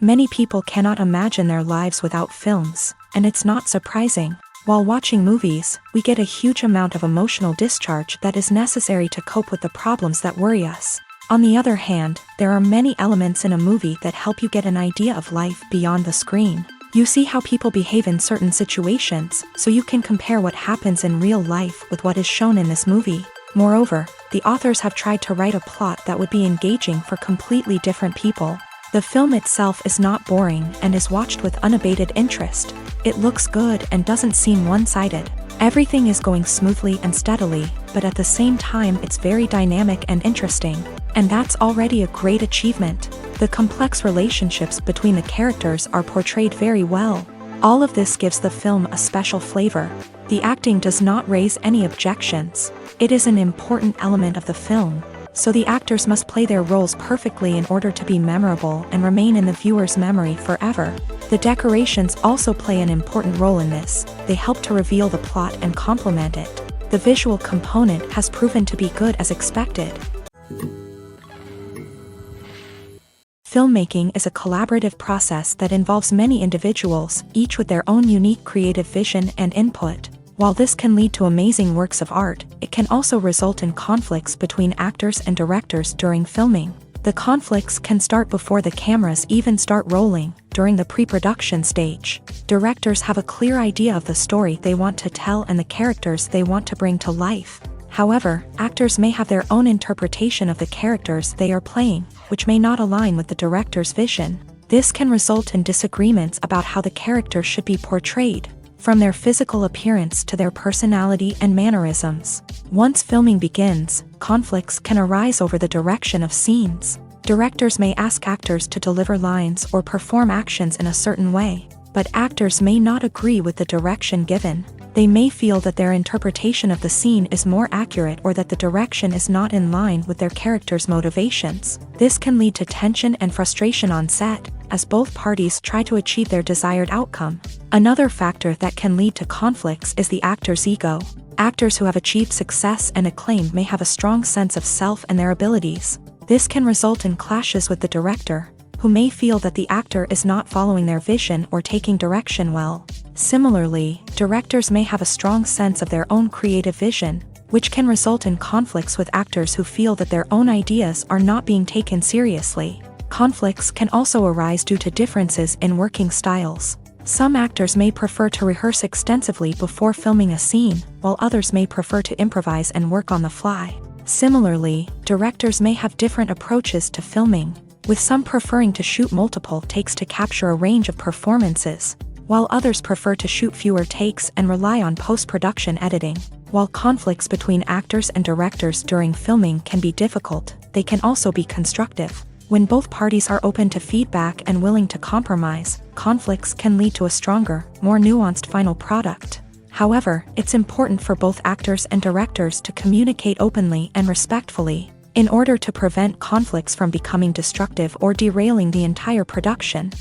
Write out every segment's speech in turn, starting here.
Many people cannot imagine their lives without films, and it's not surprising. While watching movies, we get a huge amount of emotional discharge that is necessary to cope with the problems that worry us. On the other hand, there are many elements in a movie that help you get an idea of life beyond the screen. You see how people behave in certain situations, so you can compare what happens in real life with what is shown in this movie. Moreover, the authors have tried to write a plot that would be engaging for completely different people. The film itself is not boring and is watched with unabated interest. It looks good and doesn't seem one-sided. Everything is going smoothly and steadily, but at the same time it's very dynamic and interesting. And that's already a great achievement. The complex relationships between the characters are portrayed very well. All of this gives the film a special flavor. The acting does not raise any objections. It is an important element of the film, so the actors must play their roles perfectly in order to be memorable and remain in the viewer's memory forever. The decorations also play an important role in this. They help to reveal the plot and complement it. The visual component has proven to be good as expected. Filmmaking is a collaborative process that involves many individuals, each with their own unique creative vision and input. While this can lead to amazing works of art, it can also result in conflicts between actors and directors during filming. The conflicts can start before the cameras even start rolling, during the pre-production stage. Directors have a clear idea of the story they want to tell and the characters they want to bring to life. However, actors may have their own interpretation of the characters they are playing, which may not align with the director's vision. This can result in disagreements about how the characters should be portrayed, from their physical appearance to their personality and mannerisms. Once filming begins, conflicts can arise over the direction of scenes. Directors may ask actors to deliver lines or perform actions in a certain way, but actors may not agree with the direction given. They may feel that their interpretation of the scene is more accurate or that the direction is not in line with their character's motivations. This can lead to tension and frustration on set, as both parties try to achieve their desired outcome. Another factor that can lead to conflicts is the actor's ego. Actors who have achieved success and acclaim may have a strong sense of self and their abilities. This can result in clashes with the director, who may feel that the actor is not following their vision or taking direction well. Similarly, directors may have a strong sense of their own creative vision, which can result in conflicts with actors who feel that their own ideas are not being taken seriously. Conflicts can also arise due to differences in working styles. Some actors may prefer to rehearse extensively before filming a scene, while others may prefer to improvise and work on the fly. Similarly, directors may have different approaches to filming, with some preferring to shoot multiple takes to capture a range of performances, while others prefer to shoot fewer takes and rely on post-production editing. While conflicts between actors and directors during filming can be difficult, they can also be constructive. When both parties are open to feedback and willing to compromise, conflicts can lead to a stronger, more nuanced final product. However, it's important for both actors and directors to communicate openly and respectfully, in order to prevent conflicts from becoming destructive or derailing the entire production.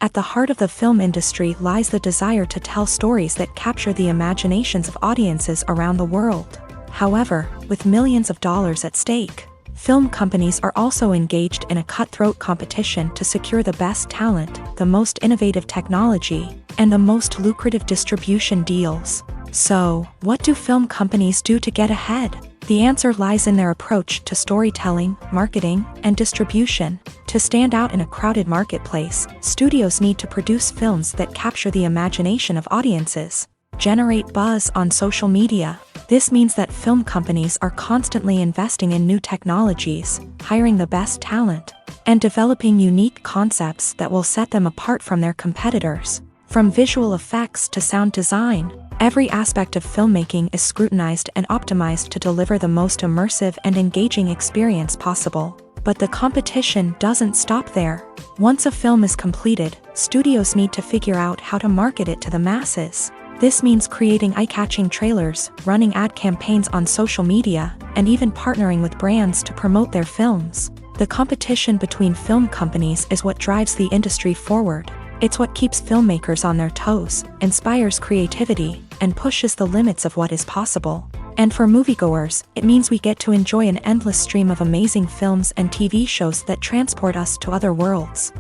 At the heart of the film industry lies the desire to tell stories that capture the imaginations of audiences around the world. However, with millions of dollars at stake, film companies are also engaged in a cutthroat competition to secure the best talent, the most innovative technology, and the most lucrative distribution deals. So, what do film companies do to get ahead? The answer lies in their approach to storytelling, marketing, and distribution. To stand out in a crowded marketplace, studios need to produce films that capture the imagination of audiences, generate buzz on social media. This means that film companies are constantly investing in new technologies, hiring the best talent, and developing unique concepts that will set them apart from their competitors. From visual effects to sound design, every aspect of filmmaking is scrutinized and optimized to deliver the most immersive and engaging experience possible. But the competition doesn't stop there. Once a film is completed, studios need to figure out how to market it to the masses. This means creating eye-catching trailers, running ad campaigns on social media, and even partnering with brands to promote their films. The competition between film companies is what drives the industry forward. It's what keeps filmmakers on their toes, inspires creativity, and pushes the limits of what is possible. And for moviegoers, it means we get to enjoy an endless stream of amazing films and TV shows that transport us to other worlds.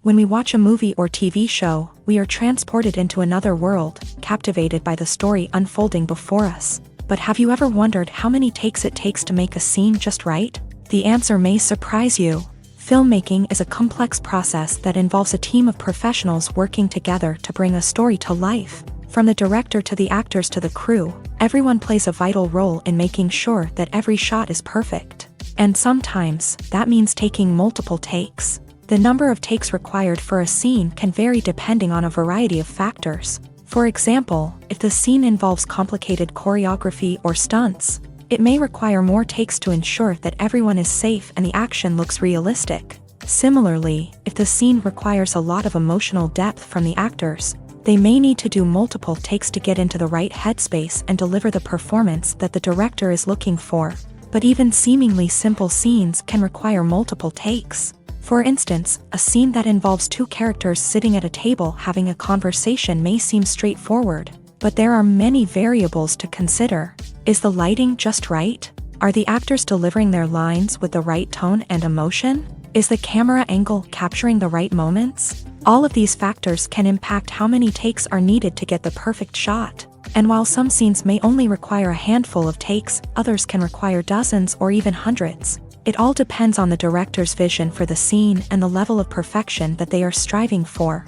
When we watch a movie or TV show, we are transported into another world, captivated by the story unfolding before us. But have you ever wondered how many takes it takes to make a scene just right? The answer may surprise you. Filmmaking is a complex process that involves a team of professionals working together to bring a story to life. From the director to the actors to the crew, everyone plays a vital role in making sure that every shot is perfect. And sometimes, that means taking multiple takes. The number of takes required for a scene can vary depending on a variety of factors. For example, if the scene involves complicated choreography or stunts, it may require more takes to ensure that everyone is safe and the action looks realistic. Similarly, if the scene requires a lot of emotional depth from the actors, they may need to do multiple takes to get into the right headspace and deliver the performance that the director is looking for. But even seemingly simple scenes can require multiple takes. For instance, a scene that involves two characters sitting at a table having a conversation may seem straightforward, but there are many variables to consider. Is the lighting just right? Are the actors delivering their lines with the right tone and emotion? Is the camera angle capturing the right moments? All of these factors can impact how many takes are needed to get the perfect shot. And while some scenes may only require a handful of takes, others can require dozens or even hundreds. It all depends on the director's vision for the scene and the level of perfection that they are striving for.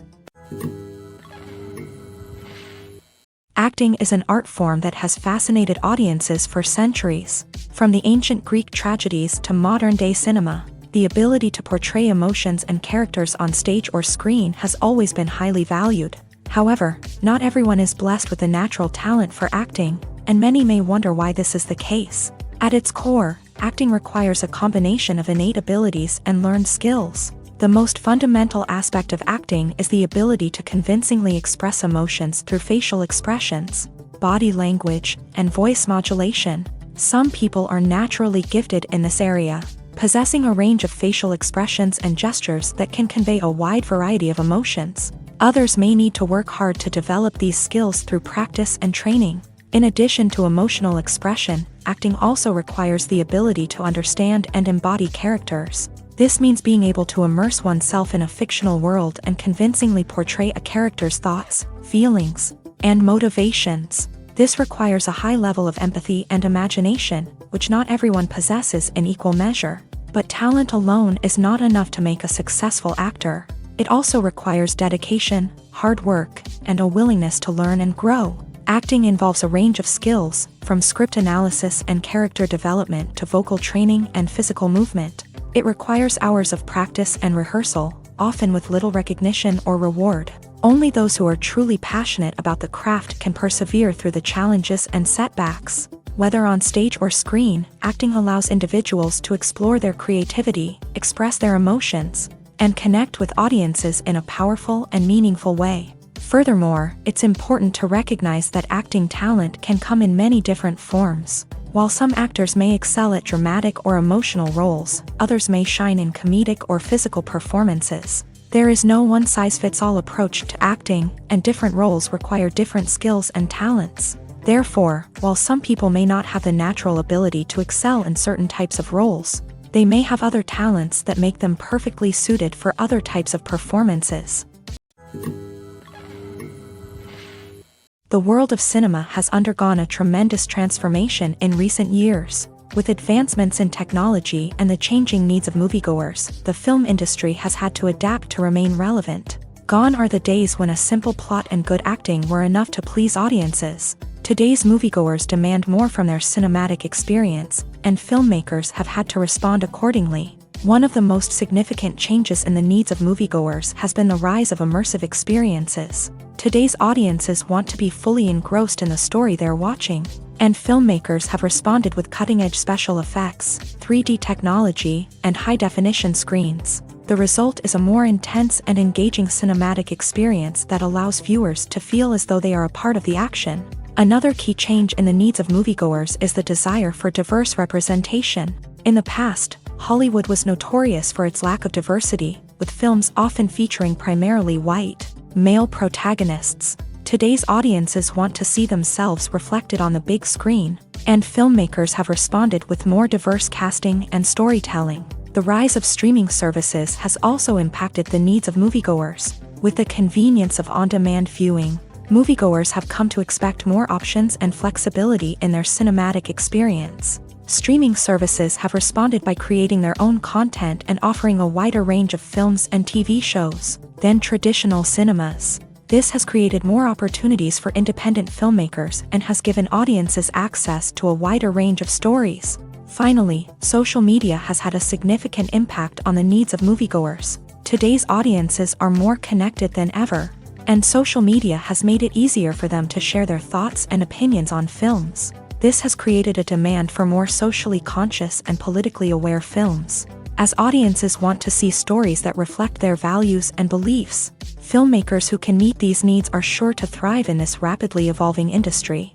Acting is an art form that has fascinated audiences for centuries. From the ancient Greek tragedies to modern-day cinema, the ability to portray emotions and characters on stage or screen has always been highly valued. However, not everyone is blessed with a natural talent for acting, and many may wonder why this is the case. At its core, acting requires a combination of innate abilities and learned skills. The most fundamental aspect of acting is the ability to convincingly express emotions through facial expressions, body language, and voice modulation. Some people are naturally gifted in this area, possessing a range of facial expressions and gestures that can convey a wide variety of emotions. Others may need to work hard to develop these skills through practice and training. In addition to emotional expression, acting also requires the ability to understand and embody characters. This means being able to immerse oneself in a fictional world and convincingly portray a character's thoughts, feelings, and motivations. This requires a high level of empathy and imagination, which not everyone possesses in equal measure. But talent alone is not enough to make a successful actor. It also requires dedication, hard work, and a willingness to learn and grow. Acting involves a range of skills, from script analysis and character development to vocal training and physical movement. It requires hours of practice and rehearsal, often with little recognition or reward. Only those who are truly passionate about the craft can persevere through the challenges and setbacks. Whether on stage or screen, acting allows individuals to explore their creativity, express their emotions, and connect with audiences in a powerful and meaningful way. Furthermore, it's important to recognize that acting talent can come in many different forms. While some actors may excel at dramatic or emotional roles, others may shine in comedic or physical performances. There is no one-size-fits-all approach to acting, and different roles require different skills and talents. Therefore, while some people may not have the natural ability to excel in certain types of roles, they may have other talents that make them perfectly suited for other types of performances. The world of cinema has undergone a tremendous transformation in recent years. With advancements in technology and the changing needs of moviegoers, the film industry has had to adapt to remain relevant. Gone are the days when a simple plot and good acting were enough to please audiences. Today's moviegoers demand more from their cinematic experience, and filmmakers have had to respond accordingly. One of the most significant changes in the needs of moviegoers has been the rise of immersive experiences. Today's audiences want to be fully engrossed in the story they're watching, and filmmakers have responded with cutting-edge special effects, 3D technology, and high-definition screens. The result is a more intense and engaging cinematic experience that allows viewers to feel as though they are a part of the action. Another key change in the needs of moviegoers is the desire for diverse representation. In the past, Hollywood was notorious for its lack of diversity, with films often featuring primarily white, male protagonists. Today's audiences want to see themselves reflected on the big screen, and filmmakers have responded with more diverse casting and storytelling. The rise of streaming services has also impacted the needs of moviegoers. With the convenience of on-demand viewing, moviegoers have come to expect more options and flexibility in their cinematic experience. Streaming services have responded by creating their own content and offering a wider range of films and TV shows than traditional cinemas. This has created more opportunities for independent filmmakers and has given audiences access to a wider range of stories. Finally, social media has had a significant impact on the needs of moviegoers. Today's audiences are more connected than ever, and social media has made it easier for them to share their thoughts and opinions on films. This has created a demand for more socially conscious and politically aware films. As audiences want to see stories that reflect their values and beliefs, filmmakers who can meet these needs are sure to thrive in this rapidly evolving industry.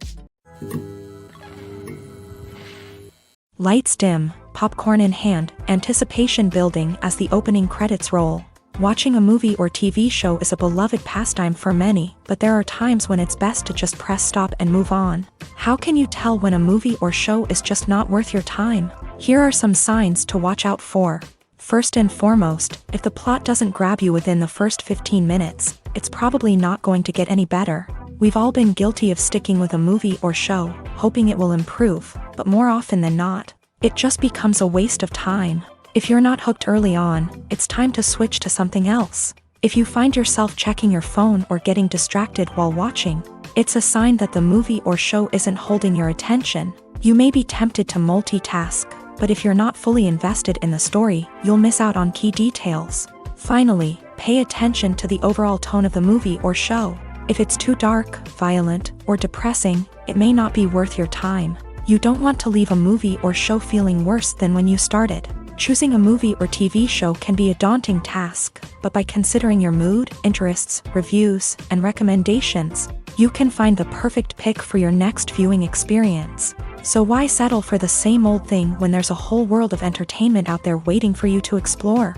Lights dim, popcorn in hand, anticipation building as the opening credits roll. Watching a movie or TV show is a beloved pastime for many, but there are times when it's best to just press stop and move on. How can you tell when a movie or show is just not worth your time? Here are some signs to watch out for. First and foremost, if the plot doesn't grab you within the first 15 minutes, it's probably not going to get any better. We've all been guilty of sticking with a movie or show, hoping it will improve, but more often than not, it just becomes a waste of time. If you're not hooked early on, it's time to switch to something else. If you find yourself checking your phone or getting distracted while watching, it's a sign that the movie or show isn't holding your attention. You may be tempted to multitask, but if you're not fully invested in the story, you'll miss out on key details. Finally, pay attention to the overall tone of the movie or show. If it's too dark, violent, or depressing, it may not be worth your time. You don't want to leave a movie or show feeling worse than when you started. Choosing a movie or TV show can be a daunting task, but by considering your mood, interests, reviews, and recommendations, you can find the perfect pick for your next viewing experience. So why settle for the same old thing when there's a whole world of entertainment out there waiting for you to explore?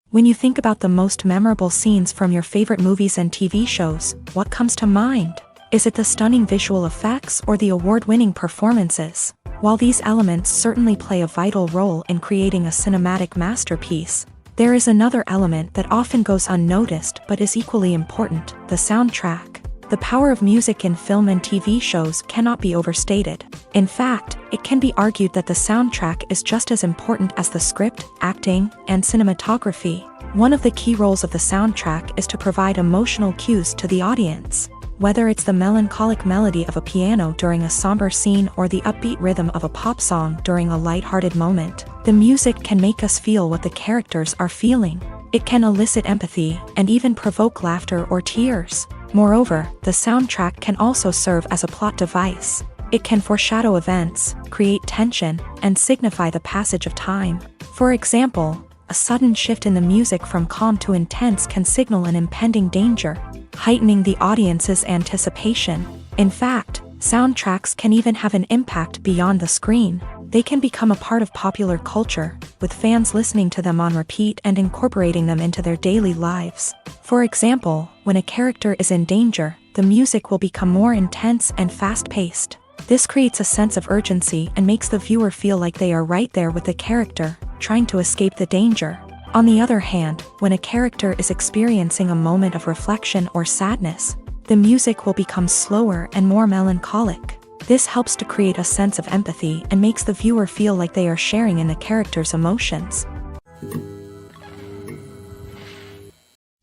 When you think about the most memorable scenes from your favorite movies and TV shows, what comes to mind? Is it the stunning visual effects or the award-winning performances? While these elements certainly play a vital role in creating a cinematic masterpiece, there is another element that often goes unnoticed but is equally important: the soundtrack. The power of music in film and TV shows cannot be overstated. In fact, it can be argued that the soundtrack is just as important as the script, acting, and cinematography. One of the key roles of the soundtrack is to provide emotional cues to the audience. Whether it's the melancholic melody of a piano during a somber scene or the upbeat rhythm of a pop song during a light-hearted moment, the music can make us feel what the characters are feeling. It can elicit empathy and even provoke laughter or tears. Moreover, the soundtrack can also serve as a plot device. It can foreshadow events, create tension, and signify the passage of time. For example, a sudden shift in the music from calm to intense can signal an impending danger, heightening the audience's anticipation. In fact, soundtracks can even have an impact beyond the screen. They can become a part of popular culture, with fans listening to them on repeat and incorporating them into their daily lives. For example, when a character is in danger, the music will become more intense and fast-paced. This creates a sense of urgency and makes the viewer feel like they are right there with the character, trying to escape the danger. On the other hand, when a character is experiencing a moment of reflection or sadness, the music will become slower and more melancholic. This helps to create a sense of empathy and makes the viewer feel like they are sharing in the character's emotions.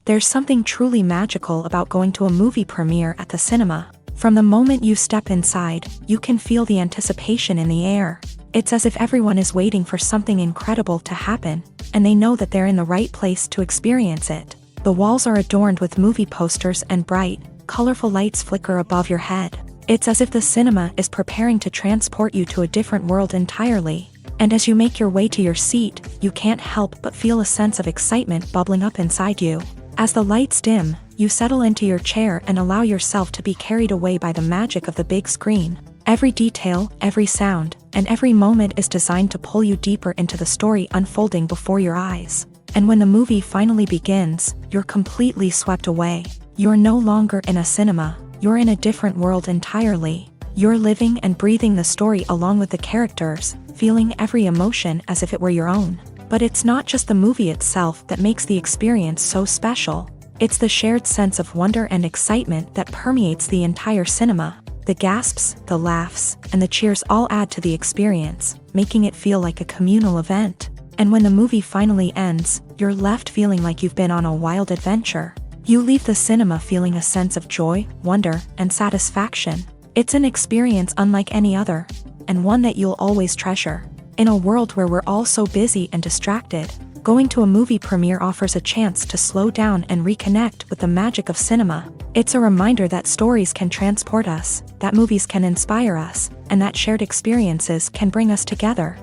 There's something truly magical about going to a movie premiere at the cinema. From the moment you step inside, you can feel the anticipation in the air. It's as if everyone is waiting for something incredible to happen, and they know that they're in the right place to experience it. The walls are adorned with movie posters and bright, colorful lights flicker above your head. It's as if the cinema is preparing to transport you to a different world entirely. And as you make your way to your seat, you can't help but feel a sense of excitement bubbling up inside you. As the lights dim, you settle into your chair and allow yourself to be carried away by the magic of the big screen. Every detail, every sound, and every moment is designed to pull you deeper into the story unfolding before your eyes. And when the movie finally begins, you're completely swept away. You're no longer in a cinema, you're in a different world entirely. You're living and breathing the story along with the characters, feeling every emotion as if it were your own. But it's not just the movie itself that makes the experience so special. It's the shared sense of wonder and excitement that permeates the entire cinema. The gasps, the laughs, and the cheers all add to the experience, making it feel like a communal event. And when the movie finally ends, you're left feeling like you've been on a wild adventure. You leave the cinema feeling a sense of joy, wonder, and satisfaction. It's an experience unlike any other, and one that you'll always treasure. In a world where we're all so busy and distracted, going to a movie premiere offers a chance to slow down and reconnect with the magic of cinema. It's a reminder that stories can transport us, that movies can inspire us, and that shared experiences can bring us together.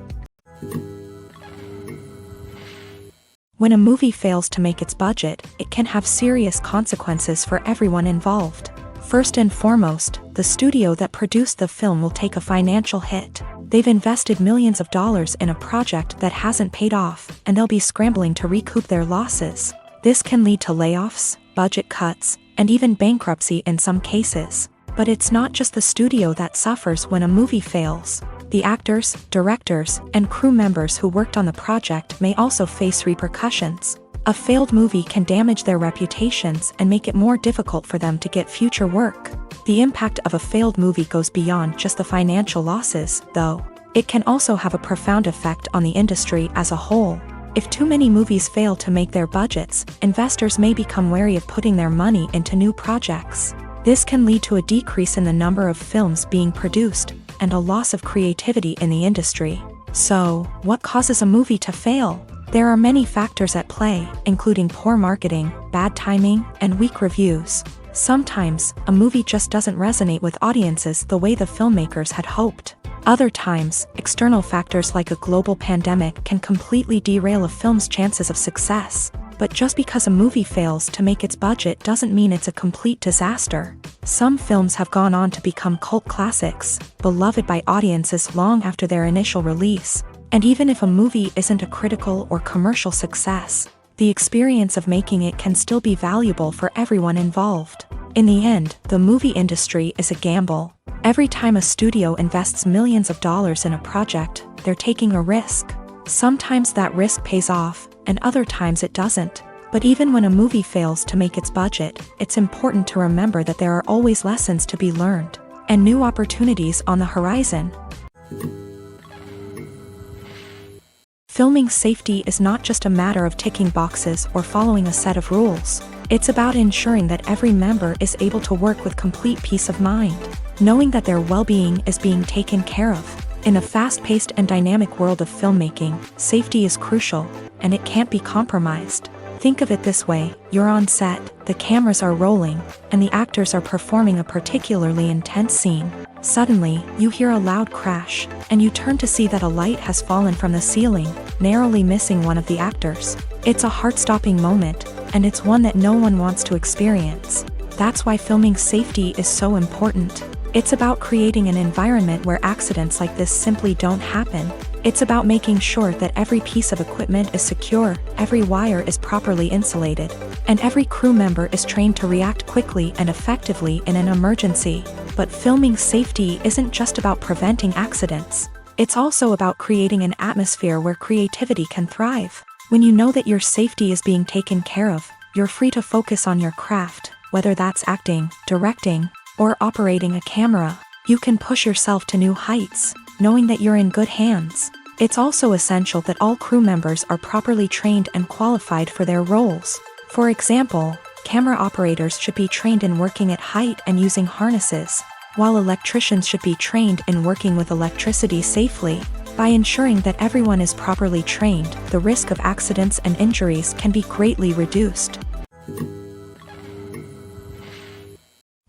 When a movie fails to make its budget, it can have serious consequences for everyone involved. First and foremost, the studio that produced the film will take a financial hit. They've invested millions of dollars in a project that hasn't paid off, and they'll be scrambling to recoup their losses. This can lead to layoffs, budget cuts, and even bankruptcy in some cases. But it's not just the studio that suffers when a movie fails. The actors, directors, and crew members who worked on the project may also face repercussions. A failed movie can damage their reputations and make it more difficult for them to get future work. The impact of a failed movie goes beyond just the financial losses, though. It can also have a profound effect on the industry as a whole. If too many movies fail to make their budgets, investors may become wary of putting their money into new projects. This can lead to a decrease in the number of films being produced, and a loss of creativity in the industry. So, what causes a movie to fail? There are many factors at play, including poor marketing, bad timing, and weak reviews. Sometimes, a movie just doesn't resonate with audiences the way the filmmakers had hoped. Other times, external factors like a global pandemic can completely derail a film's chances of success. But just because a movie fails to make its budget doesn't mean it's a complete disaster. Some films have gone on to become cult classics, beloved by audiences long after their initial release. And even if a movie isn't a critical or commercial success, the experience of making it can still be valuable for everyone involved. In the end, the movie industry is a gamble. Every time a studio invests millions of dollars in a project, they're taking a risk. Sometimes that risk pays off, and other times it doesn't. But even when a movie fails to make its budget, it's important to remember that there are always lessons to be learned, and new opportunities on the horizon. Filming safety is not just a matter of ticking boxes or following a set of rules. It's about ensuring that every member is able to work with complete peace of mind, knowing that their well-being is being taken care of. In a fast-paced and dynamic world of filmmaking, safety is crucial, and it can't be compromised. Think of it this way: you're on set, the cameras are rolling, and the actors are performing a particularly intense scene. Suddenly, you hear a loud crash, and you turn to see that a light has fallen from the ceiling, narrowly missing one of the actors. It's a heart-stopping moment, and it's one that no one wants to experience. That's why filming safety is so important. It's about creating an environment where accidents like this simply don't happen. It's about making sure that every piece of equipment is secure, every wire is properly insulated, and every crew member is trained to react quickly and effectively in an emergency. But filming safety isn't just about preventing accidents. It's also about creating an atmosphere where creativity can thrive. When you know that your safety is being taken care of, you're free to focus on your craft, whether that's acting, directing, or operating a camera. You can push yourself to new heights, knowing that you're in good hands. It's also essential that all crew members are properly trained and qualified for their roles. For example, camera operators should be trained in working at height and using harnesses, while electricians should be trained in working with electricity safely. By ensuring that everyone is properly trained, the risk of accidents and injuries can be greatly reduced.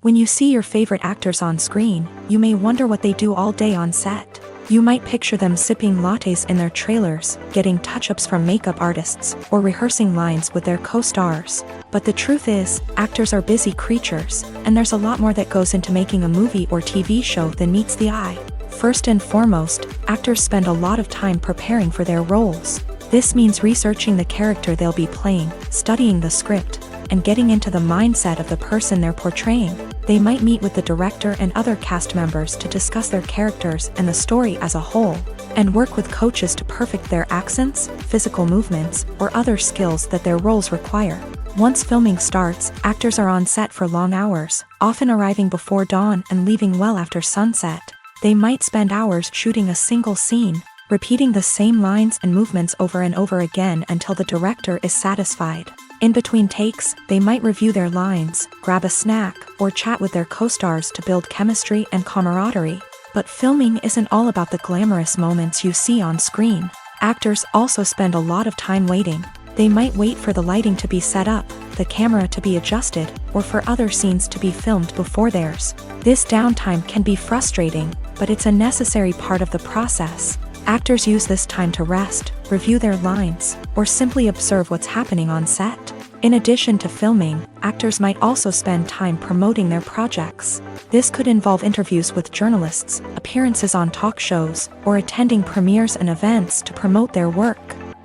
When you see your favorite actors on screen, you may wonder what they do all day on set. You might picture them sipping lattes in their trailers, getting touch-ups from makeup artists, or rehearsing lines with their co-stars. But the truth is, actors are busy creatures, and there's a lot more that goes into making a movie or TV show than meets the eye. First and foremost, actors spend a lot of time preparing for their roles. This means researching the character they'll be playing, studying the script, and getting into the mindset of the person they're portraying. They might meet with the director and other cast members to discuss their characters and the story as a whole, and work with coaches to perfect their accents, physical movements, or other skills that their roles require. Once filming starts, actors are on set for long hours, often arriving before dawn and leaving well after sunset. They might spend hours shooting a single scene, repeating the same lines and movements over and over again until the director is satisfied. In between takes, they might review their lines, grab a snack, or chat with their co-stars to build chemistry and camaraderie. But filming isn't all about the glamorous moments you see on screen. Actors also spend a lot of time waiting. They might wait for the lighting to be set up, the camera to be adjusted, or for other scenes to be filmed before theirs. This downtime can be frustrating, but it's a necessary part of the process. Actors use this time to rest, review their lines, or simply observe what's happening on set. In addition to filming, actors might also spend time promoting their projects. This could involve interviews with journalists, appearances on talk shows, or attending premieres and events to promote their work.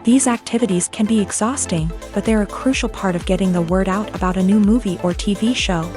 These activities can be exhausting, but they're a crucial part of getting the word out about a new movie or TV show.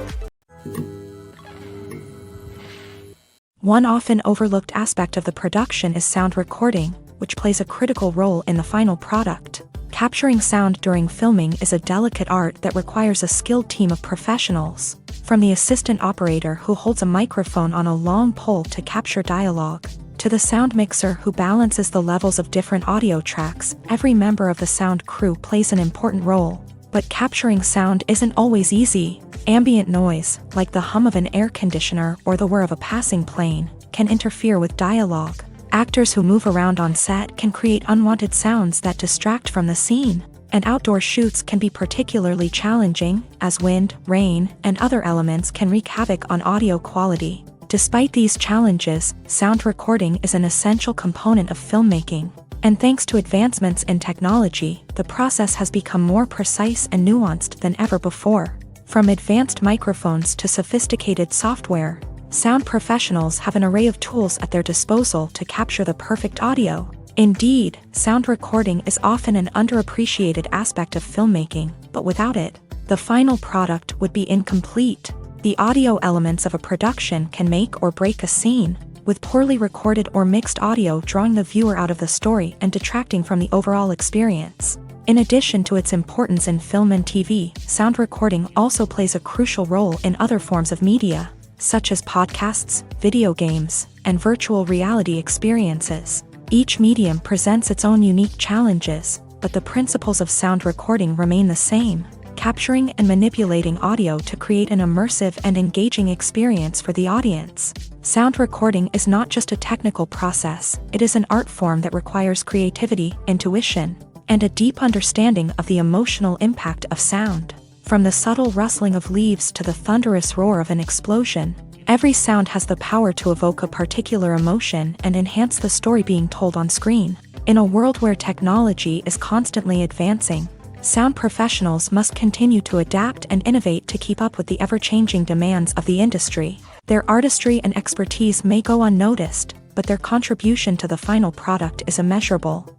One often overlooked aspect of the production is sound recording, which plays a critical role in the final product. Capturing sound during filming is a delicate art that requires a skilled team of professionals. From the assistant operator who holds a microphone on a long pole to capture dialogue, to the sound mixer who balances the levels of different audio tracks, every member of the sound crew plays an important role. But capturing sound isn't always easy. Ambient noise, like the hum of an air conditioner or the whir of a passing plane, can interfere with dialogue. Actors who move around on set can create unwanted sounds that distract from the scene. And outdoor shoots can be particularly challenging, as wind, rain, and other elements can wreak havoc on audio quality. Despite these challenges, sound recording is an essential component of filmmaking. And thanks to advancements in technology, the process has become more precise and nuanced than ever before. From advanced microphones to sophisticated software, sound professionals have an array of tools at their disposal to capture the perfect audio. Indeed, sound recording is often an underappreciated aspect of filmmaking, but without it, the final product would be incomplete. The audio elements of a production can make or break a scene, with poorly recorded or mixed audio drawing the viewer out of the story and detracting from the overall experience. In addition to its importance in film and TV, sound recording also plays a crucial role in other forms of media, such as podcasts, video games, and virtual reality experiences. Each medium presents its own unique challenges, but the principles of sound recording remain the same: capturing and manipulating audio to create an immersive and engaging experience for the audience. Sound recording is not just a technical process, it is an art form that requires creativity, intuition, and a deep understanding of the emotional impact of sound. From the subtle rustling of leaves to the thunderous roar of an explosion, every sound has the power to evoke a particular emotion and enhance the story being told on screen. In a world where technology is constantly advancing, sound professionals must continue to adapt and innovate to keep up with the ever-changing demands of the industry. Their artistry and expertise may go unnoticed, but their contribution to the final product is immeasurable.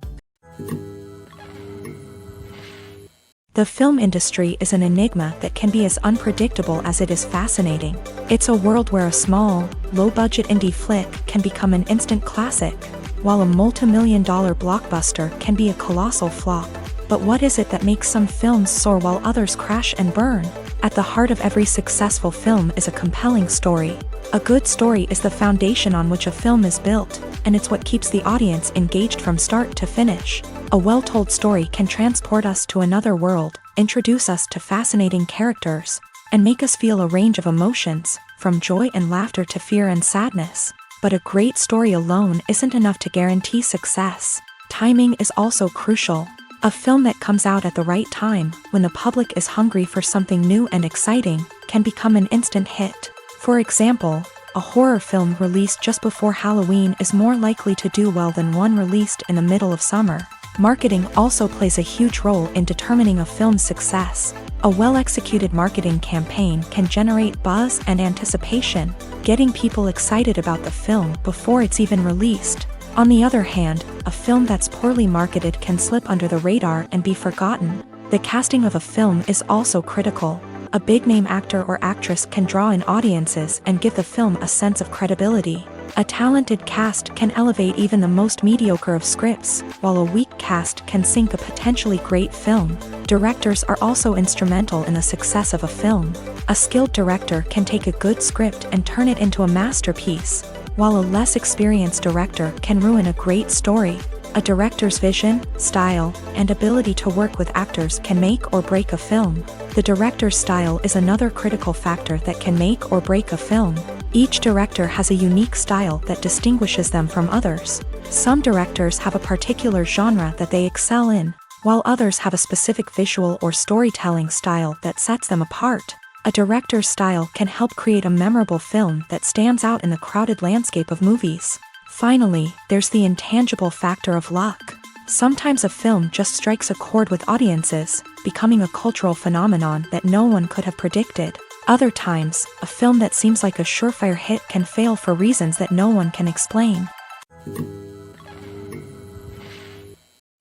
The film industry is an enigma that can be as unpredictable as it is fascinating. It's a world where a small, low-budget indie flick can become an instant classic, while a multi-million-dollar blockbuster can be a colossal flop. But what is it that makes some films soar while others crash and burn? At the heart of every successful film is a compelling story. A good story is the foundation on which a film is built, and it's what keeps the audience engaged from start to finish. A well-told story can transport us to another world, introduce us to fascinating characters, and make us feel a range of emotions, from joy and laughter to fear and sadness. But a great story alone isn't enough to guarantee success. Timing is also crucial. A film that comes out at the right time, when the public is hungry for something new and exciting, can become an instant hit. For example, a horror film released just before Halloween is more likely to do well than one released in the middle of summer. Marketing also plays a huge role in determining a film's success. A well-executed marketing campaign can generate buzz and anticipation, getting people excited about the film before it's even released. On the other hand, a film that's poorly marketed can slip under the radar and be forgotten. The casting of a film is also critical. A big-name actor or actress can draw in audiences and give the film a sense of credibility. A talented cast can elevate even the most mediocre of scripts, while a weak cast can sink a potentially great film. Directors are also instrumental in the success of a film. A skilled director can take a good script and turn it into a masterpiece, while a less experienced director can ruin a great story. A director's vision, style, and ability to work with actors can make or break a film. The director's style is another critical factor that can make or break a film. Each director has a unique style that distinguishes them from others. Some directors have a particular genre that they excel in, while others have a specific visual or storytelling style that sets them apart. A director's style can help create a memorable film that stands out in the crowded landscape of movies. Finally, there's the intangible factor of luck. Sometimes a film just strikes a chord with audiences, becoming a cultural phenomenon that no one could have predicted. Other times, a film that seems like a surefire hit can fail for reasons that no one can explain.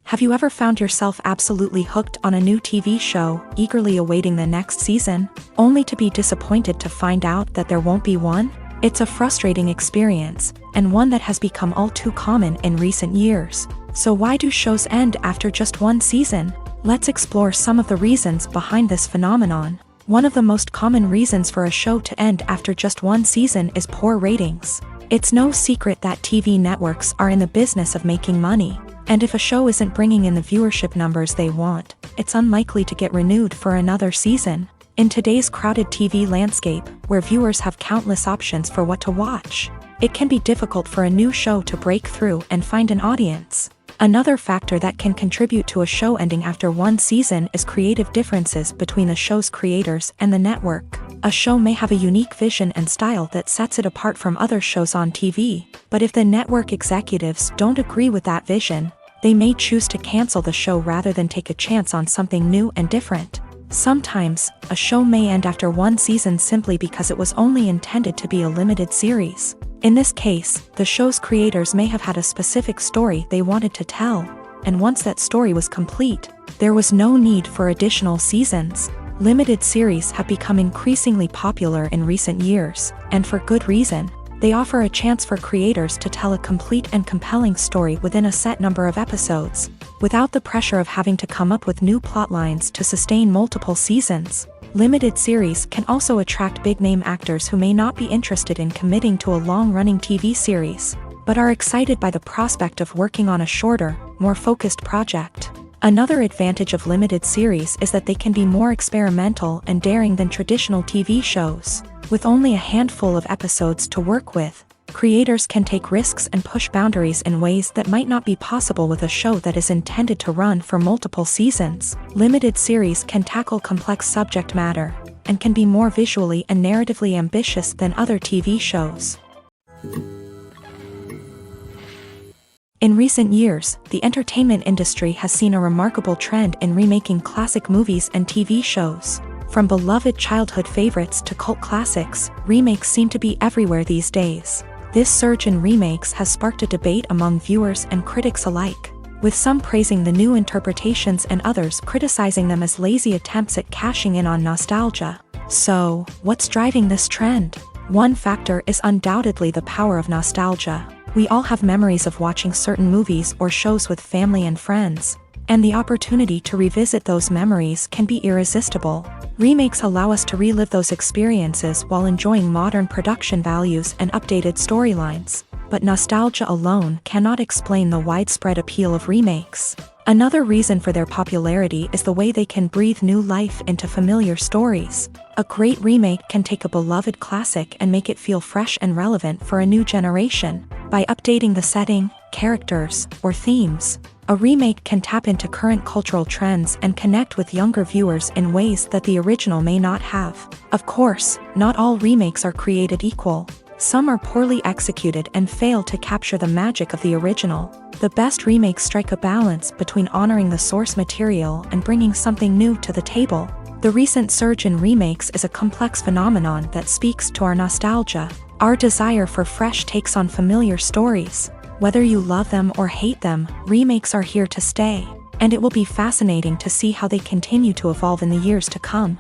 Have you ever found yourself absolutely hooked on a new TV show, eagerly awaiting the next season, only to be disappointed to find out that there won't be one? It's a frustrating experience, and one that has become all too common in recent years. So why do shows end after just one season? Let's explore some of the reasons behind this phenomenon. One of the most common reasons for a show to end after just one season is poor ratings. It's no secret that TV networks are in the business of making money, and if a show isn't bringing in the viewership numbers they want, it's unlikely to get renewed for another season. In today's crowded TV landscape, where viewers have countless options for what to watch, it can be difficult for a new show to break through and find an audience. Another factor that can contribute to a show ending after one season is creative differences between the show's creators and the network. A show may have a unique vision and style that sets it apart from other shows on TV, but if the network executives don't agree with that vision, they may choose to cancel the show rather than take a chance on something new and different. Sometimes, a show may end after one season simply because it was only intended to be a limited series. In this case, the show's creators may have had a specific story they wanted to tell, and once that story was complete, there was no need for additional seasons. Limited series have become increasingly popular in recent years, and for good reason. They offer a chance for creators to tell a complete and compelling story within a set number of episodes, without the pressure of having to come up with new plot lines to sustain multiple seasons. Limited series can also attract big-name actors who may not be interested in committing to a long-running TV series, but are excited by the prospect of working on a shorter, more focused project. Another advantage of limited series is that they can be more experimental and daring than traditional TV shows. With only a handful of episodes to work with, creators can take risks and push boundaries in ways that might not be possible with a show that is intended to run for multiple seasons. Limited series can tackle complex subject matter, and can be more visually and narratively ambitious than other TV shows. In recent years, the entertainment industry has seen a remarkable trend in remaking classic movies and TV shows. From beloved childhood favorites to cult classics, remakes seem to be everywhere these days. This surge in remakes has sparked a debate among viewers and critics alike, with some praising the new interpretations and others criticizing them as lazy attempts at cashing in on nostalgia. So, what's driving this trend? One factor is undoubtedly the power of nostalgia. We all have memories of watching certain movies or shows with family and friends. and the opportunity to revisit those memories can be irresistible. Remakes allow us to relive those experiences while enjoying modern production values and updated storylines. But nostalgia alone cannot explain the widespread appeal of remakes. Another reason for their popularity is the way they can breathe new life into familiar stories. A great remake can take a beloved classic and make it feel fresh and relevant for a new generation. By updating the setting, characters, or themes, a remake can tap into current cultural trends and connect with younger viewers in ways that the original may not have. Of course, not all remakes are created equal. Some are poorly executed and fail to capture the magic of the original. The best remakes strike a balance between honoring the source material and bringing something new to the table. The recent surge in remakes is a complex phenomenon that speaks to our nostalgia, our desire for fresh takes on familiar stories. Whether you love them or hate them, remakes are here to stay, and it will be fascinating to see how they continue to evolve in the years to come.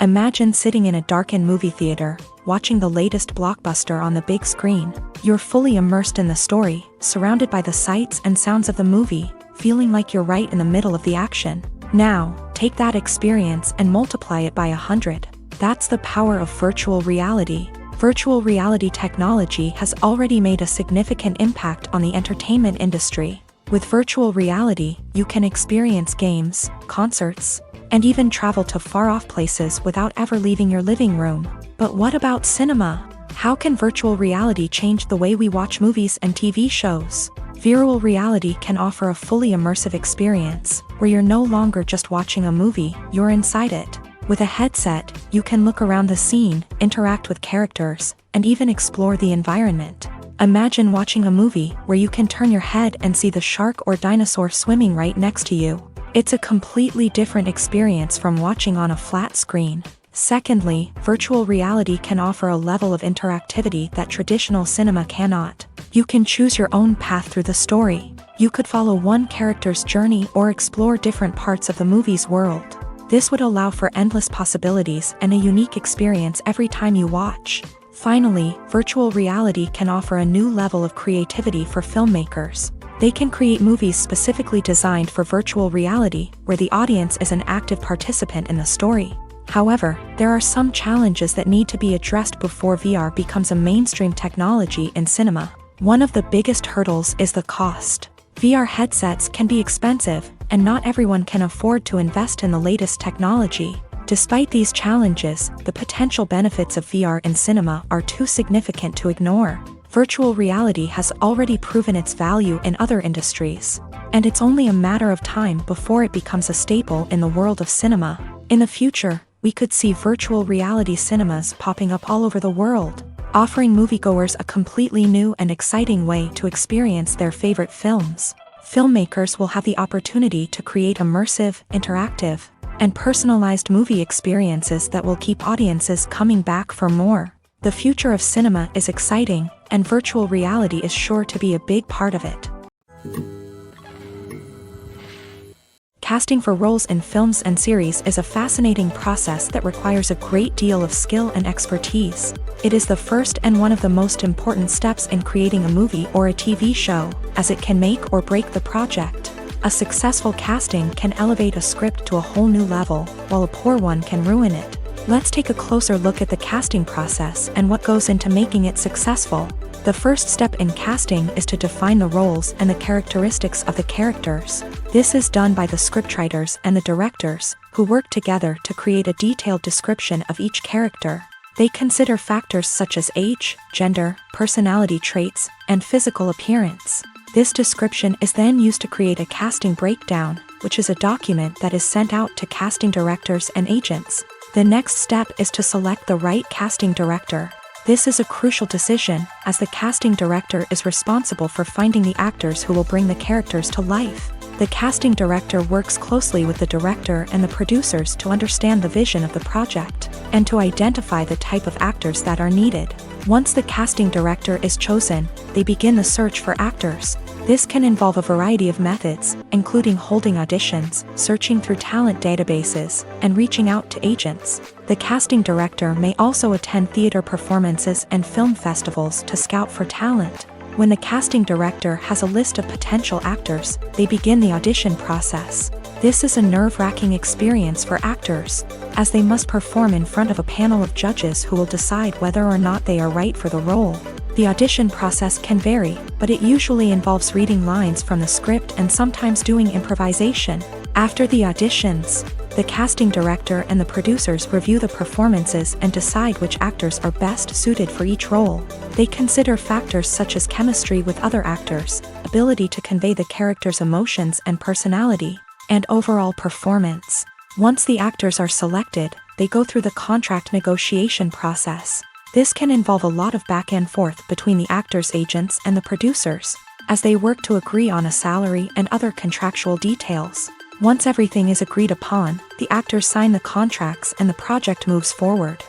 Imagine sitting in a darkened movie theater, watching the latest blockbuster on the big screen. You're fully immersed in the story, surrounded by the sights and sounds of the movie, feeling like you're right in the middle of the action. Now, take that experience and multiply it by 100. That's the power of virtual reality. Virtual reality technology has already made a significant impact on the entertainment industry. With virtual reality, you can experience games, concerts, and even travel to far-off places without ever leaving your living room. But what about cinema? How can virtual reality change the way we watch movies and TV shows? Virtual reality can offer a fully immersive experience, where you're no longer just watching a movie, you're inside it. With a headset, you can look around the scene, interact with characters, and even explore the environment. Imagine watching a movie where you can turn your head and see the shark or dinosaur swimming right next to you. It's a completely different experience from watching on a flat screen. Secondly, virtual reality can offer a level of interactivity that traditional cinema cannot. You can choose your own path through the story. You could follow one character's journey or explore different parts of the movie's world. This would allow for endless possibilities and a unique experience every time you watch. Finally, virtual reality can offer a new level of creativity for filmmakers. They can create movies specifically designed for virtual reality, where the audience is an active participant in the story. However, there are some challenges that need to be addressed before VR becomes a mainstream technology in cinema. One of the biggest hurdles is the cost. VR headsets can be expensive, and not everyone can afford to invest in the latest technology. Despite these challenges, the potential benefits of VR in cinema are too significant to ignore. Virtual reality has already proven its value in other industries, and it's only a matter of time before it becomes a staple in the world of cinema. In the future, we could see virtual reality cinemas popping up all over the world, offering moviegoers a completely new and exciting way to experience their favorite films. Filmmakers will have the opportunity to create immersive, interactive, and personalized movie experiences that will keep audiences coming back for more. The future of cinema is exciting, and virtual reality is sure to be a big part of it. Casting for roles in films and series is a fascinating process that requires a great deal of skill and expertise. It is the first and one of the most important steps in creating a movie or a TV show, as it can make or break the project. A successful casting can elevate a script to a whole new level, while a poor one can ruin it. Let's take a closer look at the casting process and what goes into making it successful. The first step in casting is to define the roles and the characteristics of the characters. This is done by the scriptwriters and the directors, who work together to create a detailed description of each character. They consider factors such as age, gender, personality traits, and physical appearance. This description is then used to create a casting breakdown, which is a document that is sent out to casting directors and agents. The next step is to select the right casting director. This is a crucial decision, as the casting director is responsible for finding the actors who will bring the characters to life. The casting director works closely with the director and the producers to understand the vision of the project, and to identify the type of actors that are needed. Once the casting director is chosen, they begin the search for actors. This can involve a variety of methods, including holding auditions, searching through talent databases, and reaching out to agents. The casting director may also attend theater performances and film festivals to scout for talent. When the casting director has a list of potential actors, they begin the audition process. This is a nerve-wracking experience for actors, as they must perform in front of a panel of judges who will decide whether or not they are right for the role. The audition process can vary, but it usually involves reading lines from the script and sometimes doing improvisation. After the auditions, the casting director and the producers review the performances and decide which actors are best suited for each role. They consider factors such as chemistry with other actors, ability to convey the character's emotions and personality, and overall performance. Once the actors are selected, they go through the contract negotiation process. This can involve a lot of back and forth between the actors' agents and the producers, as they work to agree on a salary and other contractual details. Once everything is agreed upon, the actors sign the contracts and the project moves forward.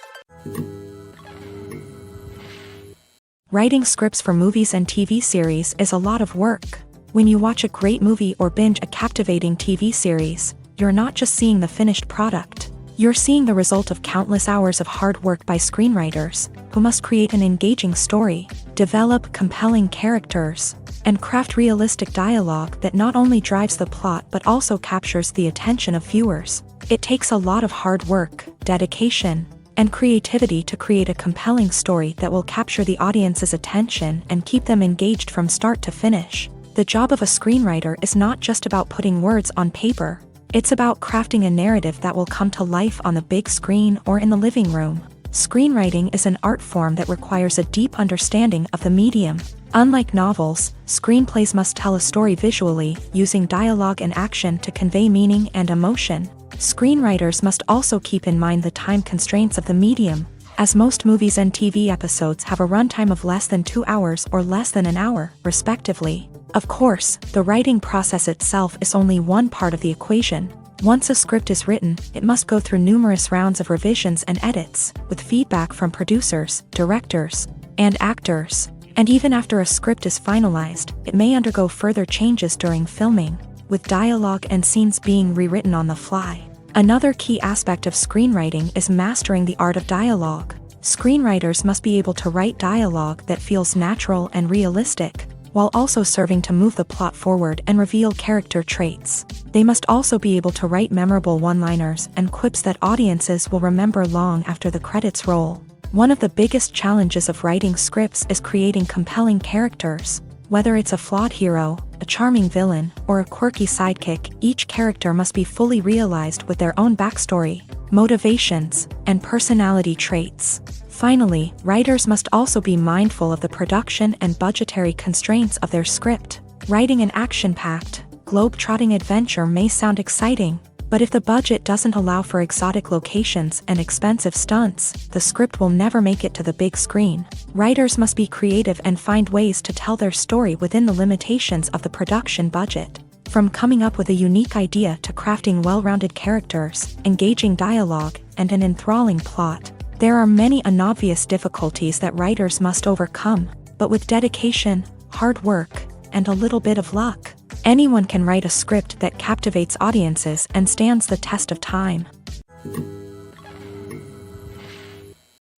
Writing scripts for movies and TV series is a lot of work. When you watch a great movie or binge a captivating TV series, you're not just seeing the finished product. You're seeing the result of countless hours of hard work by screenwriters, who must create an engaging story, develop compelling characters, and craft realistic dialogue that not only drives the plot but also captures the attention of viewers. It takes a lot of hard work, dedication, and creativity to create a compelling story that will capture the audience's attention and keep them engaged from start to finish. The job of a screenwriter is not just about putting words on paper. It's about crafting a narrative that will come to life on the big screen or in the living room. Screenwriting is an art form that requires a deep understanding of the medium. Unlike novels, screenplays must tell a story visually, using dialogue and action to convey meaning and emotion. Screenwriters must also keep in mind the time constraints of the medium, as most movies and TV episodes have a runtime of less than 2 hours or less than an hour, respectively. Of course, the writing process itself is only one part of the equation. Once a script is written, it must go through numerous rounds of revisions and edits, with feedback from producers, directors, and actors. And even after a script is finalized, it may undergo further changes during filming, with dialogue and scenes being rewritten on the fly. Another key aspect of screenwriting is mastering the art of dialogue. Screenwriters must be able to write dialogue that feels natural and realistic, while also serving to move the plot forward and reveal character traits. They must also be able to write memorable one-liners and quips that audiences will remember long after the credits roll. One of the biggest challenges of writing scripts is creating compelling characters. Whether it's a flawed hero, a charming villain, or a quirky sidekick, each character must be fully realized with their own backstory, motivations, and personality traits. Finally, writers must also be mindful of the production and budgetary constraints of their script. Writing an action-packed, globe-trotting adventure may sound exciting, but if the budget doesn't allow for exotic locations and expensive stunts, the script will never make it to the big screen. Writers must be creative and find ways to tell their story within the limitations of the production budget. From coming up with a unique idea to crafting well-rounded characters, engaging dialogue, and an enthralling plot, there are many unobvious difficulties that writers must overcome, but with dedication, hard work, and a little bit of luck, anyone can write a script that captivates audiences and stands the test of time.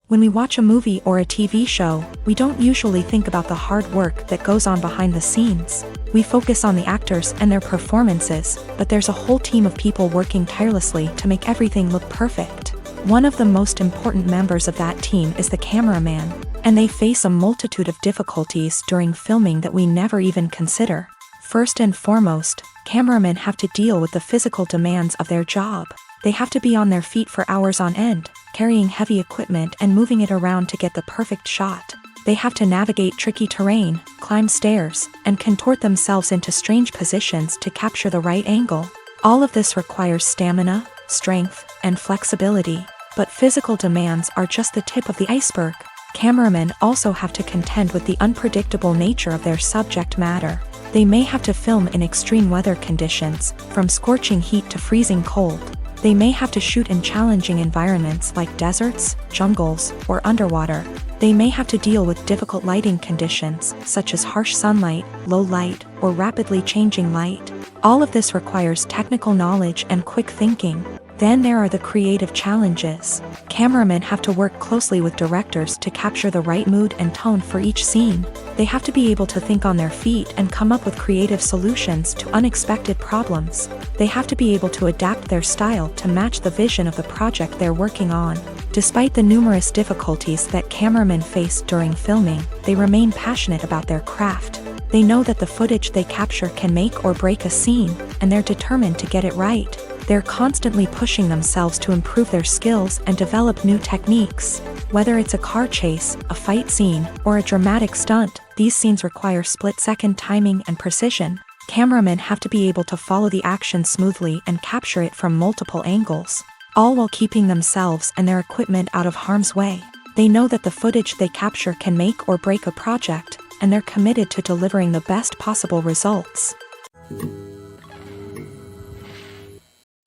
When we watch a movie or a TV show, we don't usually think about the hard work that goes on behind the scenes. We focus on the actors and their performances, but there's a whole team of people working tirelessly to make everything look perfect. One of the most important members of that team is the cameraman, and they face a multitude of difficulties during filming that we never even consider. First and foremost, cameramen have to deal with the physical demands of their job. They have to be on their feet for hours on end, carrying heavy equipment and moving it around to get the perfect shot. They have to navigate tricky terrain, climb stairs, and contort themselves into strange positions to capture the right angle. All of this requires stamina, strength, and flexibility. But physical demands are just the tip of the iceberg. Cameramen also have to contend with the unpredictable nature of their subject matter. They may have to film in extreme weather conditions, from scorching heat to freezing cold. They may have to shoot in challenging environments like deserts, jungles, or underwater. They may have to deal with difficult lighting conditions, such as harsh sunlight, low light, or rapidly changing light. All of this requires technical knowledge and quick thinking. Then there are the creative challenges. Cameramen have to work closely with directors to capture the right mood and tone for each scene. They have to be able to think on their feet and come up with creative solutions to unexpected problems. They have to be able to adapt their style to match the vision of the project they're working on. Despite the numerous difficulties that cameramen face during filming, they remain passionate about their craft. They know that the footage they capture can make or break a scene, and they're determined to get it right. They're constantly pushing themselves to improve their skills and develop new techniques. Whether it's a car chase, a fight scene, or a dramatic stunt, these scenes require split-second timing and precision. Cameramen have to be able to follow the action smoothly and capture it from multiple angles, all while keeping themselves and their equipment out of harm's way. They know that the footage they capture can make or break a project, and they're committed to delivering the best possible results.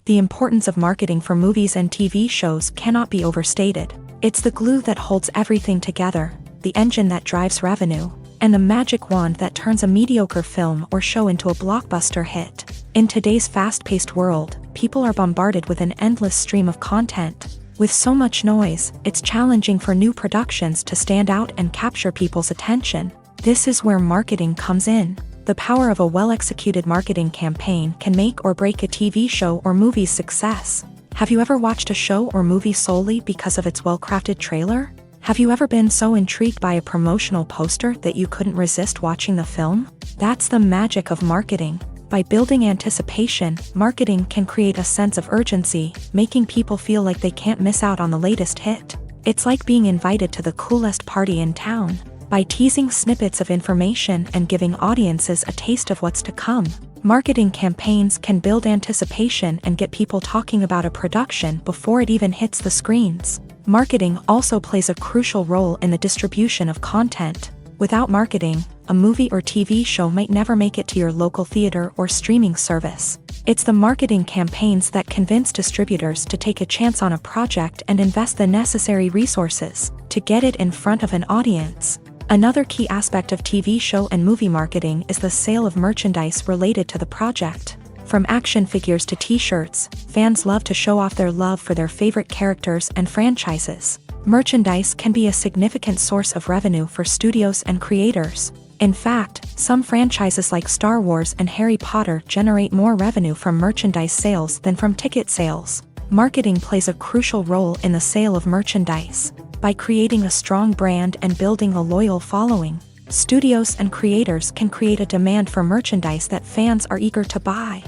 The importance of marketing for movies and TV shows cannot be overstated. It's the glue that holds everything together, the engine that drives revenue, and the magic wand that turns a mediocre film or show into a blockbuster hit. In today's fast-paced world, people are bombarded with an endless stream of content. With so much noise, it's challenging for new productions to stand out and capture people's attention. This is where marketing comes in. The power of a well-executed marketing campaign can make or break a TV show or movie's success. Have you ever watched a show or movie solely because of its well-crafted trailer? Have you ever been so intrigued by a promotional poster that you couldn't resist watching the film? That's the magic of marketing. By building anticipation, marketing can create a sense of urgency, making people feel like they can't miss out on the latest hit. It's like being invited to the coolest party in town. By teasing snippets of information and giving audiences a taste of what's to come, marketing campaigns can build anticipation and get people talking about a production before it even hits the screens. Marketing also plays a crucial role in the distribution of content. Without marketing, a movie or TV show might never make it to your local theater or streaming service. It's the marketing campaigns that convince distributors to take a chance on a project and invest the necessary resources to get it in front of an audience. Another key aspect of TV show and movie marketing is the sale of merchandise related to the project. From action figures to t-shirts, fans love to show off their love for their favorite characters and franchises. Merchandise can be a significant source of revenue for studios and creators. In fact, some franchises like Star Wars and Harry Potter generate more revenue from merchandise sales than from ticket sales. Marketing plays a crucial role in the sale of merchandise. By creating a strong brand and building a loyal following, studios and creators can create a demand for merchandise that fans are eager to buy.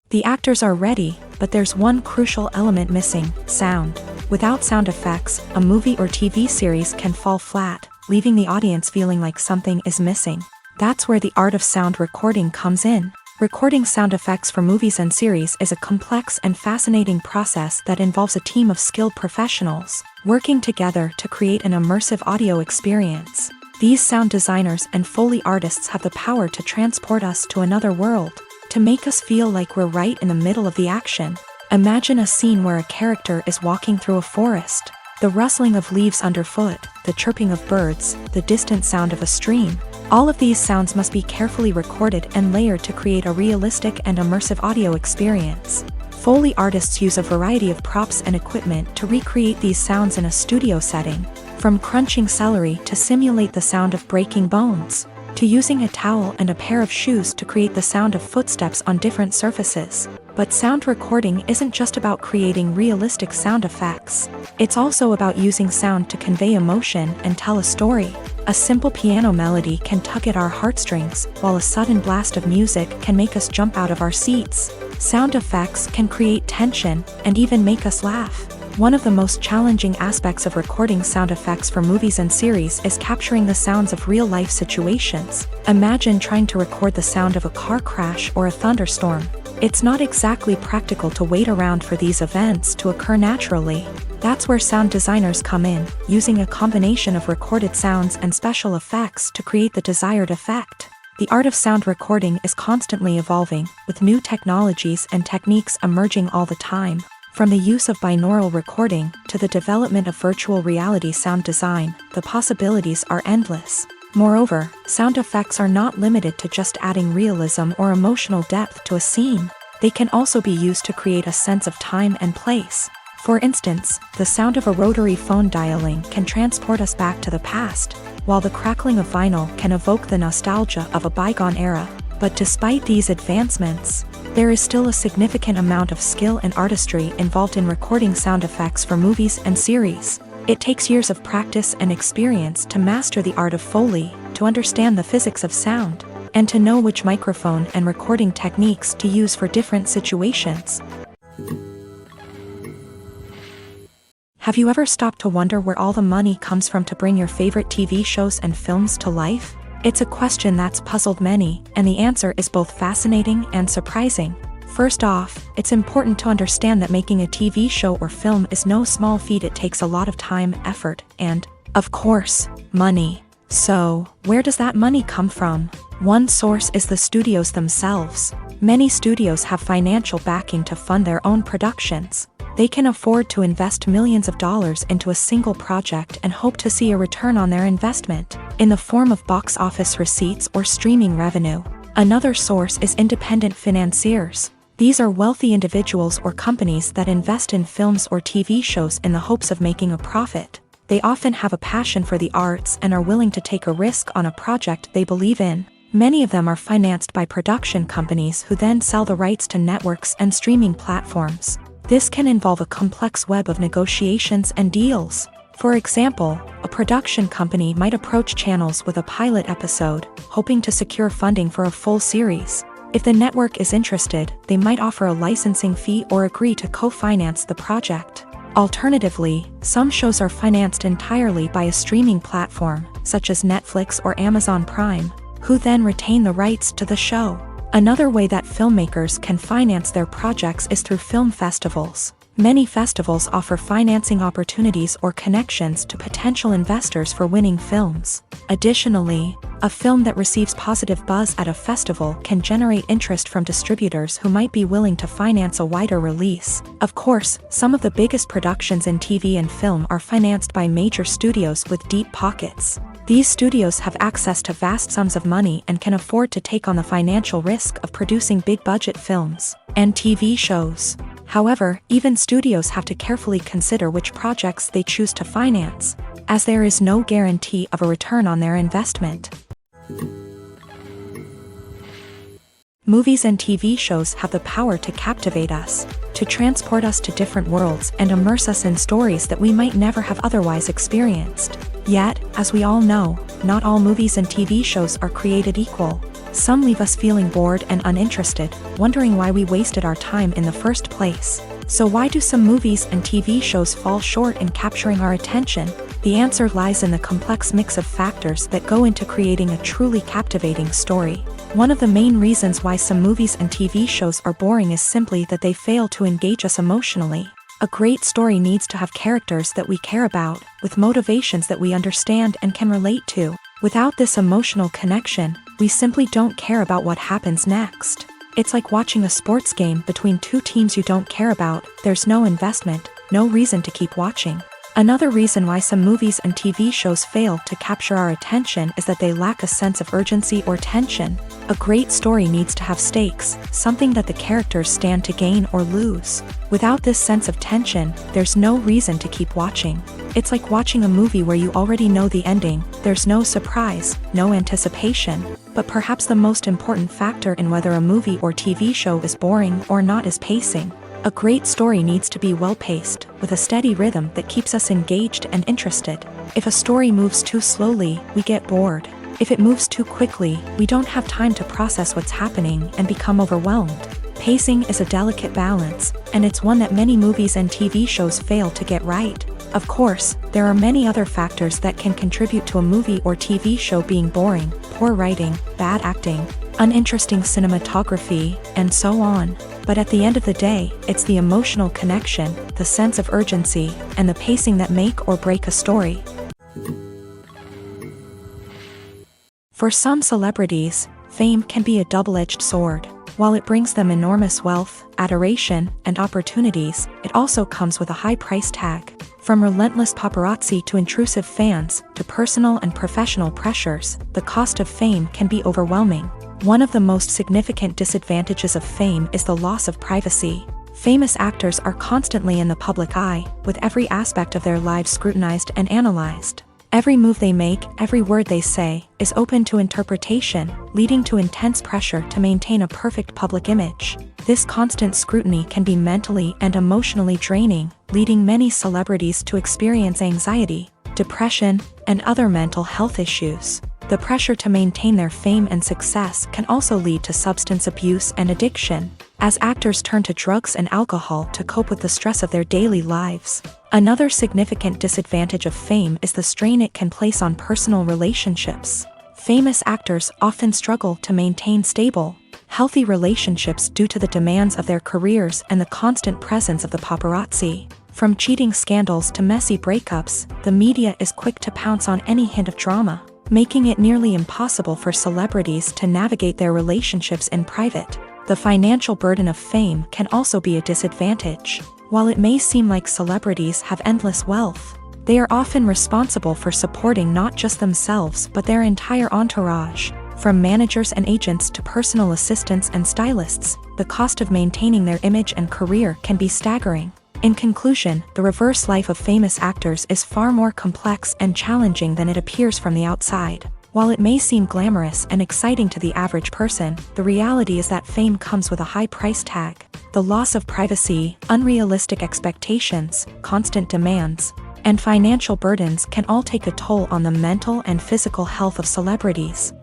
The actors are ready, but there's one crucial element missing: sound. Without sound effects, a movie or TV series can fall flat, leaving the audience feeling like something is missing. That's where the art of sound recording comes in. Recording sound effects for movies and series is a complex and fascinating process that involves a team of skilled professionals working together to create an immersive audio experience. These sound designers and Foley artists have the power to transport us to another world, to make us feel like we're right in the middle of the action. Imagine a scene where a character is walking through a forest. The rustling of leaves underfoot, the chirping of birds, the distant sound of a stream. All of these sounds must be carefully recorded and layered to create a realistic and immersive audio experience. Foley artists use a variety of props and equipment to recreate these sounds in a studio setting, from crunching celery to simulate the sound of breaking bones, to using a towel and a pair of shoes to create the sound of footsteps on different surfaces. But sound recording isn't just about creating realistic sound effects. It's also about using sound to convey emotion and tell a story. A simple piano melody can tug at our heartstrings, while a sudden blast of music can make us jump out of our seats. Sound effects can create tension and even make us laugh. One of the most challenging aspects of recording sound effects for movies and series is capturing the sounds of real-life situations. Imagine trying to record the sound of a car crash or a thunderstorm. It's not exactly practical to wait around for these events to occur naturally. That's where sound designers come in, using a combination of recorded sounds and special effects to create the desired effect. The art of sound recording is constantly evolving, with new technologies and techniques emerging all the time. From the use of binaural recording to the development of virtual reality sound design, the possibilities are endless. Moreover, sound effects are not limited to just adding realism or emotional depth to a scene. they can also be used to create a sense of time and place. For instance, the sound of a rotary phone dialing can transport us back to the past, while the crackling of vinyl can evoke the nostalgia of a bygone era. But despite these advancements, there is still a significant amount of skill and artistry involved in recording sound effects for movies and series. It takes years of practice and experience to master the art of Foley, to understand the physics of sound, and to know which microphone and recording techniques to use for different situations. Have you ever stopped to wonder where all the money comes from to bring your favorite TV shows and films to life? It's a question that's puzzled many, and the answer is both fascinating and surprising. First off, it's important to understand that making a TV show or film is no small feat. It takes a lot of time, effort, and, of course, money. So, where does that money come from? One source is the studios themselves. Many studios have financial backing to fund their own productions. They can afford to invest millions of dollars into a single project and hope to see a return on their investment, in the form of box office receipts or streaming revenue. Another source is independent financiers. These are wealthy individuals or companies that invest in films or TV shows in the hopes of making a profit. They often have a passion for the arts and are willing to take a risk on a project they believe in. Many of them are financed by production companies who then sell the rights to networks and streaming platforms. This can involve a complex web of negotiations and deals. For example, a production company might approach channels with a pilot episode, hoping to secure funding for a full series. If the network is interested, they might offer a licensing fee or agree to co-finance the project. Alternatively, some shows are financed entirely by a streaming platform, such as Netflix or Amazon Prime, who then retain the rights to the show. Another way that filmmakers can finance their projects is through film festivals. Many festivals offer financing opportunities or connections to potential investors for winning films. Additionally, a film that receives positive buzz at a festival can generate interest from distributors who might be willing to finance a wider release. Of course, some of the biggest productions in TV and film are financed by major studios with deep pockets. These studios have access to vast sums of money and can afford to take on the financial risk of producing big-budget films and TV shows. However, even studios have to carefully consider which projects they choose to finance, as there is no guarantee of a return on their investment. Movies and TV shows have the power to captivate us, to transport us to different worlds and immerse us in stories that we might never have otherwise experienced. Yet, as we all know, not all movies and TV shows are created equal. Some leave us feeling bored and uninterested, wondering why we wasted our time in the first place. So why do some movies and TV shows fall short in capturing our attention? The answer lies in the complex mix of factors that go into creating a truly captivating story. One of the main reasons why some movies and TV shows are boring is simply that they fail to engage us emotionally. A great story needs to have characters that we care about, with motivations that we understand and can relate to. Without this emotional connection, we simply don't care about what happens next. It's like watching a sports game between two teams you don't care about. There's no investment, no reason to keep watching. Another reason why some movies and TV shows fail to capture our attention is that they lack a sense of urgency or tension. A great story needs to have stakes, something that the characters stand to gain or lose. Without this sense of tension, there's no reason to keep watching. It's like watching a movie where you already know the ending. There's no surprise, no anticipation. But perhaps the most important factor in whether a movie or TV show is boring or not is pacing. A great story needs to be well-paced, with a steady rhythm that keeps us engaged and interested. If a story moves too slowly, we get bored. If it moves too quickly, we don't have time to process what's happening and become overwhelmed. Pacing is a delicate balance, and it's one that many movies and TV shows fail to get right. Of course, there are many other factors that can contribute to a movie or TV show being boring: poor writing, bad acting, uninteresting cinematography, and so on. But at the end of the day, it's the emotional connection, the sense of urgency, and the pacing that make or break a story. For some celebrities, fame can be a double-edged sword. While it brings them enormous wealth, adoration, and opportunities, it also comes with a high price tag. From relentless paparazzi to intrusive fans, to personal and professional pressures, the cost of fame can be overwhelming. One of the most significant disadvantages of fame is the loss of privacy. Famous actors are constantly in the public eye, with every aspect of their lives scrutinized and analyzed. Every move they make, every word they say, is open to interpretation, leading to intense pressure to maintain a perfect public image. This constant scrutiny can be mentally and emotionally draining, leading many celebrities to experience anxiety, depression, and other mental health issues. The pressure to maintain their fame and success can also lead to substance abuse and addiction, as actors turn to drugs and alcohol to cope with the stress of their daily lives. Another significant disadvantage of fame is the strain it can place on personal relationships. Famous actors often struggle to maintain stable, healthy relationships due to the demands of their careers and the constant presence of the paparazzi. From cheating scandals to messy breakups, the media is quick to pounce on any hint of drama, making it nearly impossible for celebrities to navigate their relationships in private. The financial burden of fame can also be a disadvantage. While it may seem like celebrities have endless wealth, they are often responsible for supporting not just themselves but their entire entourage. From managers and agents to personal assistants and stylists, the cost of maintaining their image and career can be staggering. In conclusion, the reverse life of famous actors is far more complex and challenging than it appears from the outside. While it may seem glamorous and exciting to the average person, the reality is that fame comes with a high price tag. The loss of privacy, unrealistic expectations, constant demands, and financial burdens can all take a toll on the mental and physical health of celebrities.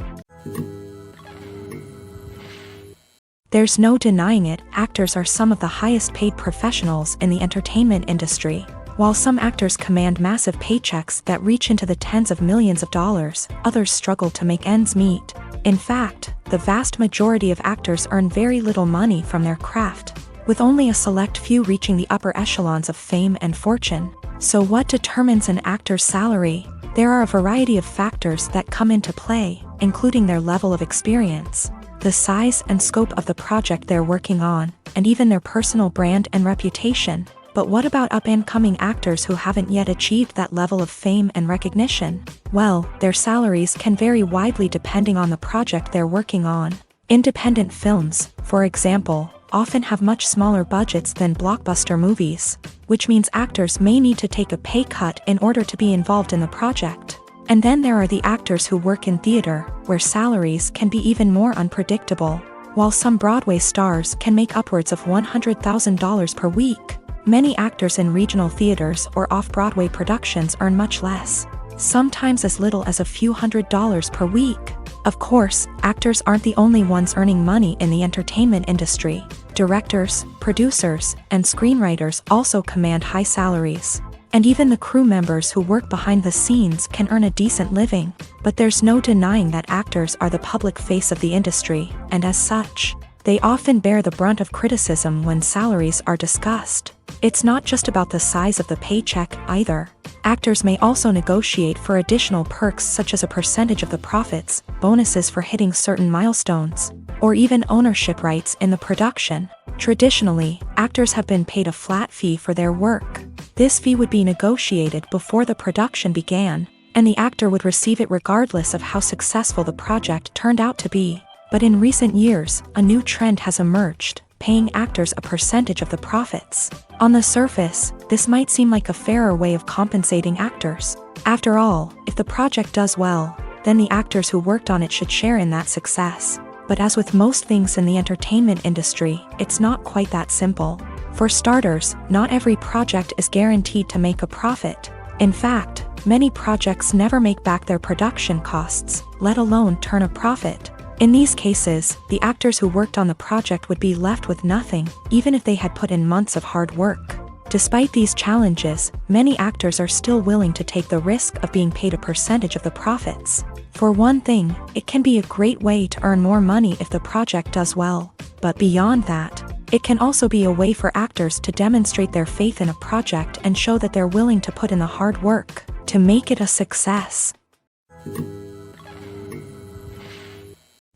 There's no denying it, actors are some of the highest paid professionals in the entertainment industry. While some actors command massive paychecks that reach into the tens of millions of dollars, others struggle to make ends meet. In fact, the vast majority of actors earn very little money from their craft, with only a select few reaching the upper echelons of fame and fortune. So what determines an actor's salary? There are a variety of factors that come into play, including their level of experience, the size and scope of the project they're working on, and even their personal brand and reputation. But what about up-and-coming actors who haven't yet achieved that level of fame and recognition? Well, their salaries can vary widely depending on the project they're working on. Independent films, for example, often have much smaller budgets than blockbuster movies, which means actors may need to take a pay cut in order to be involved in the project. And then there are the actors who work in theater, where salaries can be even more unpredictable. While some Broadway stars can make upwards of $100,000 per week, many actors in regional theaters or off-Broadway productions earn much less, sometimes as little as a few $100s per week. Of course, actors aren't the only ones earning money in the entertainment industry. Directors, producers, and screenwriters also command high salaries. And even the crew members who work behind the scenes can earn a decent living. But there's no denying that actors are the public face of the industry, and as such, they often bear the brunt of criticism when salaries are discussed. It's not just about the size of the paycheck either. Actors may also negotiate for additional perks such as a percentage of the profits, bonuses for hitting certain milestones, or even ownership rights in the production. Traditionally, actors have been paid a flat fee for their work. This fee would be negotiated before the production began, and the actor would receive it regardless of how successful the project turned out to be. But in recent years, a new trend has emerged, paying actors a percentage of the profits. On the surface, this might seem like a fairer way of compensating actors. After all, if the project does well, then the actors who worked on it should share in that success. But as with most things in the entertainment industry, it's not quite that simple. For starters, not every project is guaranteed to make a profit. In fact, many projects never make back their production costs, let alone turn a profit. In these cases, the actors who worked on the project would be left with nothing, even if they had put in months of hard work. Despite these challenges, many actors are still willing to take the risk of being paid a percentage of the profits. For one thing, it can be a great way to earn more money if the project does well. But beyond that, it can also be a way for actors to demonstrate their faith in a project and show that they're willing to put in the hard work to make it a success.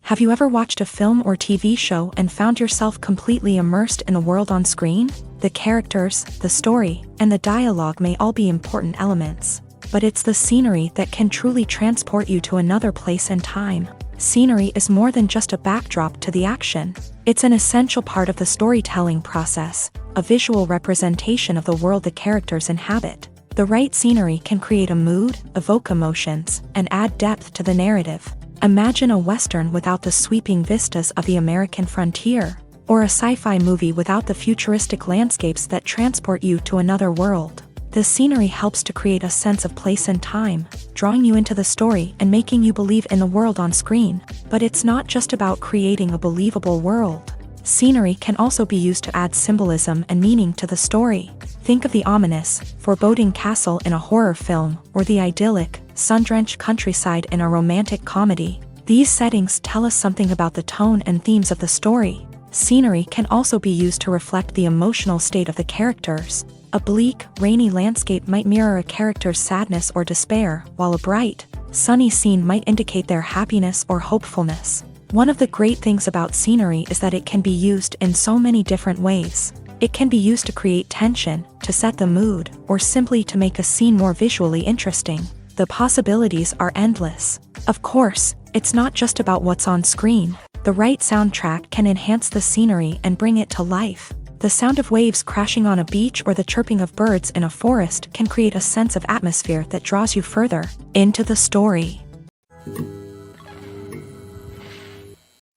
Have you ever watched a film or TV show and found yourself completely immersed in the world on screen? The characters, the story, and the dialogue may all be important elements, but it's the scenery that can truly transport you to another place and time. Scenery is more than just a backdrop to the action. It's an essential part of the storytelling process, a visual representation of the world the characters inhabit. The right scenery can create a mood, evoke emotions, and add depth to the narrative. Imagine a Western without the sweeping vistas of the American frontier, or a sci-fi movie without the futuristic landscapes that transport you to another world. The scenery helps to create a sense of place and time, drawing you into the story and making you believe in the world on screen. But it's not just about creating a believable world. Scenery can also be used to add symbolism and meaning to the story. Think of the ominous, foreboding castle in a horror film, or the idyllic, sun-drenched countryside in a romantic comedy. These settings tell us something about the tone and themes of the story. Scenery can also be used to reflect the emotional state of the characters. A bleak, rainy landscape might mirror a character's sadness or despair, while a bright, sunny scene might indicate their happiness or hopefulness. One of the great things about scenery is that it can be used in so many different ways. It can be used to create tension, to set the mood, or simply to make a scene more visually interesting. The possibilities are endless. Of course, it's not just about what's on screen. The right soundtrack can enhance the scenery and bring it to life. The sound of waves crashing on a beach or the chirping of birds in a forest can create a sense of atmosphere that draws you further into the story.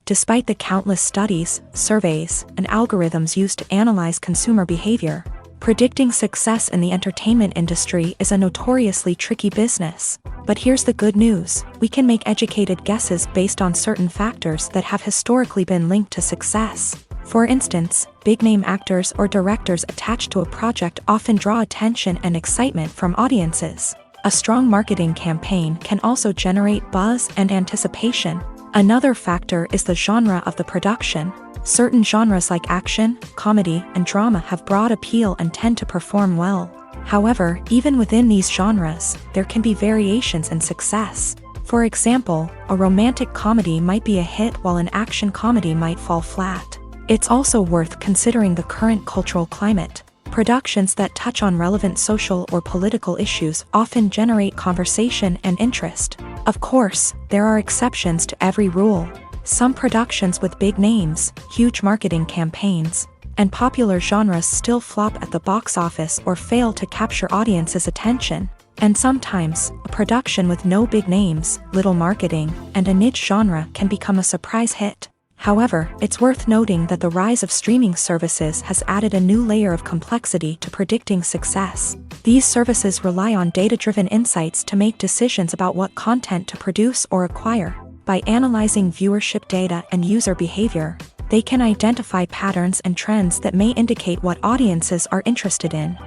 Despite the countless studies, surveys, and algorithms used to analyze consumer behavior, predicting success in the entertainment industry is a notoriously tricky business. But here's the good news: we can make educated guesses based on certain factors that have historically been linked to success. For instance, big-name actors or directors attached to a project often draw attention and excitement from audiences. A strong marketing campaign can also generate buzz and anticipation. Another factor is the genre of the production. Certain genres like action, comedy, and drama have broad appeal and tend to perform well. However, even within these genres, there can be variations in success. For example, a romantic comedy might be a hit while an action comedy might fall flat. It's also worth considering the current cultural climate. Productions that touch on relevant social or political issues often generate conversation and interest. Of course, there are exceptions to every rule. Some productions with big names, huge marketing campaigns, and popular genres still flop at the box office or fail to capture audiences' attention. And sometimes, a production with no big names, little marketing, and a niche genre can become a surprise hit. However, it's worth noting that the rise of streaming services has added a new layer of complexity to predicting success. These services rely on data-driven insights to make decisions about what content to produce or acquire. By analyzing viewership data and user behavior, they can identify patterns and trends that may indicate what audiences are interested in.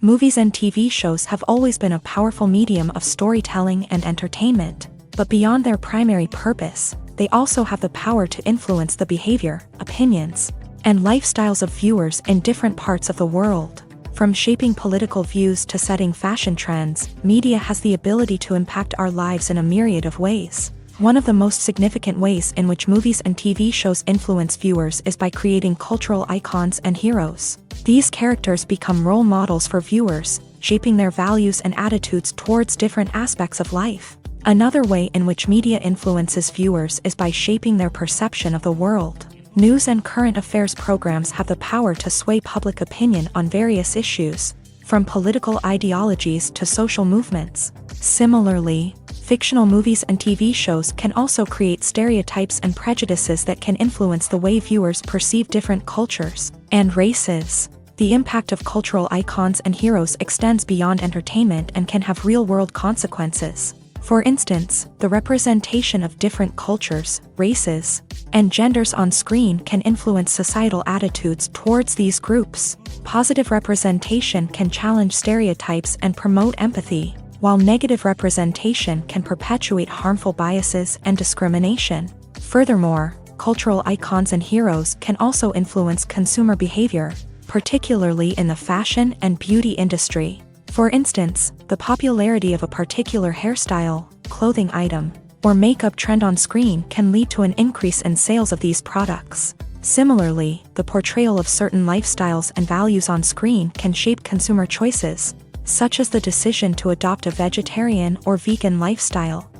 Movies and TV shows have always been a powerful medium of storytelling and entertainment. But beyond their primary purpose, they also have the power to influence the behavior, opinions, and lifestyles of viewers in different parts of the world. From shaping political views to setting fashion trends, media has the ability to impact our lives in a myriad of ways. One of the most significant ways in which movies and TV shows influence viewers is by creating cultural icons and heroes. These characters become role models for viewers, shaping their values and attitudes towards different aspects of life. Another way in which media influences viewers is by shaping their perception of the world. News and current affairs programs have the power to sway public opinion on various issues, from political ideologies to social movements. Similarly, fictional movies and TV shows can also create stereotypes and prejudices that can influence the way viewers perceive different cultures and races. The impact of cultural icons and heroes extends beyond entertainment and can have real-world consequences. For instance, the representation of different cultures, races, and genders on screen can influence societal attitudes towards these groups. Positive representation can challenge stereotypes and promote empathy, while negative representation can perpetuate harmful biases and discrimination. Furthermore, cultural icons and heroes can also influence consumer behavior, particularly in the fashion and beauty industry. For instance, the popularity of a particular hairstyle, clothing item, or makeup trend on screen can lead to an increase in sales of these products. Similarly, the portrayal of certain lifestyles and values on screen can shape consumer choices, such as the decision to adopt a vegetarian or vegan lifestyle.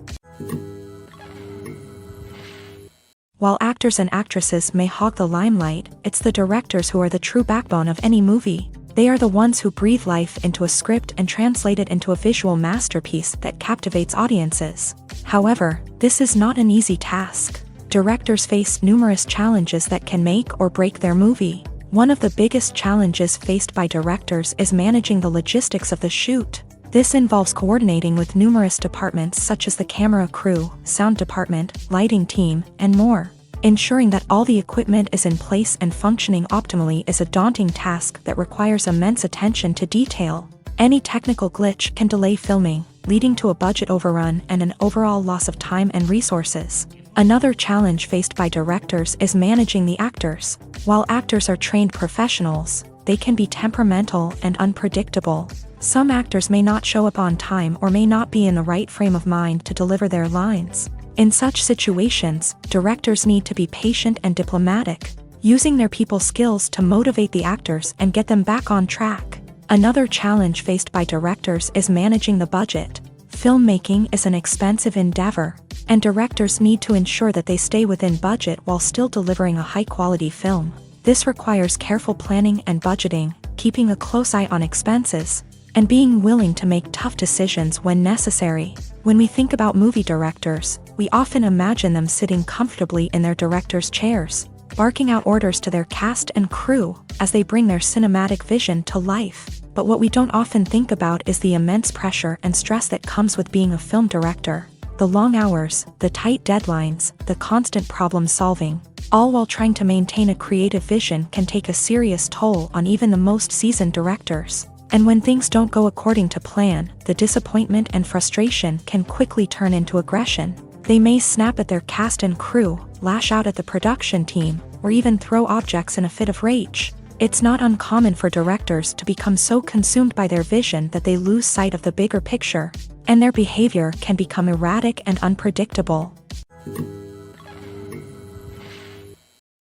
While actors and actresses may hog the limelight, it's the directors who are the true backbone of any movie. They are the ones who breathe life into a script and translate it into a visual masterpiece that captivates audiences. However, this is not an easy task. Directors face numerous challenges that can make or break their movie. One of the biggest challenges faced by directors is managing the logistics of the shoot. This involves coordinating with numerous departments such as the camera crew, sound department, lighting team, and more. Ensuring that all the equipment is in place and functioning optimally is a daunting task that requires immense attention to detail. Any technical glitch can delay filming, leading to a budget overrun and an overall loss of time and resources. Another challenge faced by directors is managing the actors. While actors are trained professionals, they can be temperamental and unpredictable. Some actors may not show up on time or may not be in the right frame of mind to deliver their lines. In such situations, directors need to be patient and diplomatic, using their people skills to motivate the actors and get them back on track. Another challenge faced by directors is managing the budget. Filmmaking is an expensive endeavor, and directors need to ensure that they stay within budget while still delivering a high-quality film. This requires careful planning and budgeting, keeping a close eye on expenses, and being willing to make tough decisions when necessary. When we think about movie directors, we often imagine them sitting comfortably in their director's chairs, barking out orders to their cast and crew as they bring their cinematic vision to life. But what we don't often think about is the immense pressure and stress that comes with being a film director. The long hours, the tight deadlines, the constant problem solving, all while trying to maintain a creative vision can take a serious toll on even the most seasoned directors. And when things don't go according to plan, the disappointment and frustration can quickly turn into aggression. They may snap at their cast and crew, lash out at the production team, or even throw objects in a fit of rage. It's not uncommon for directors to become so consumed by their vision that they lose sight of the bigger picture, and their behavior can become erratic and unpredictable.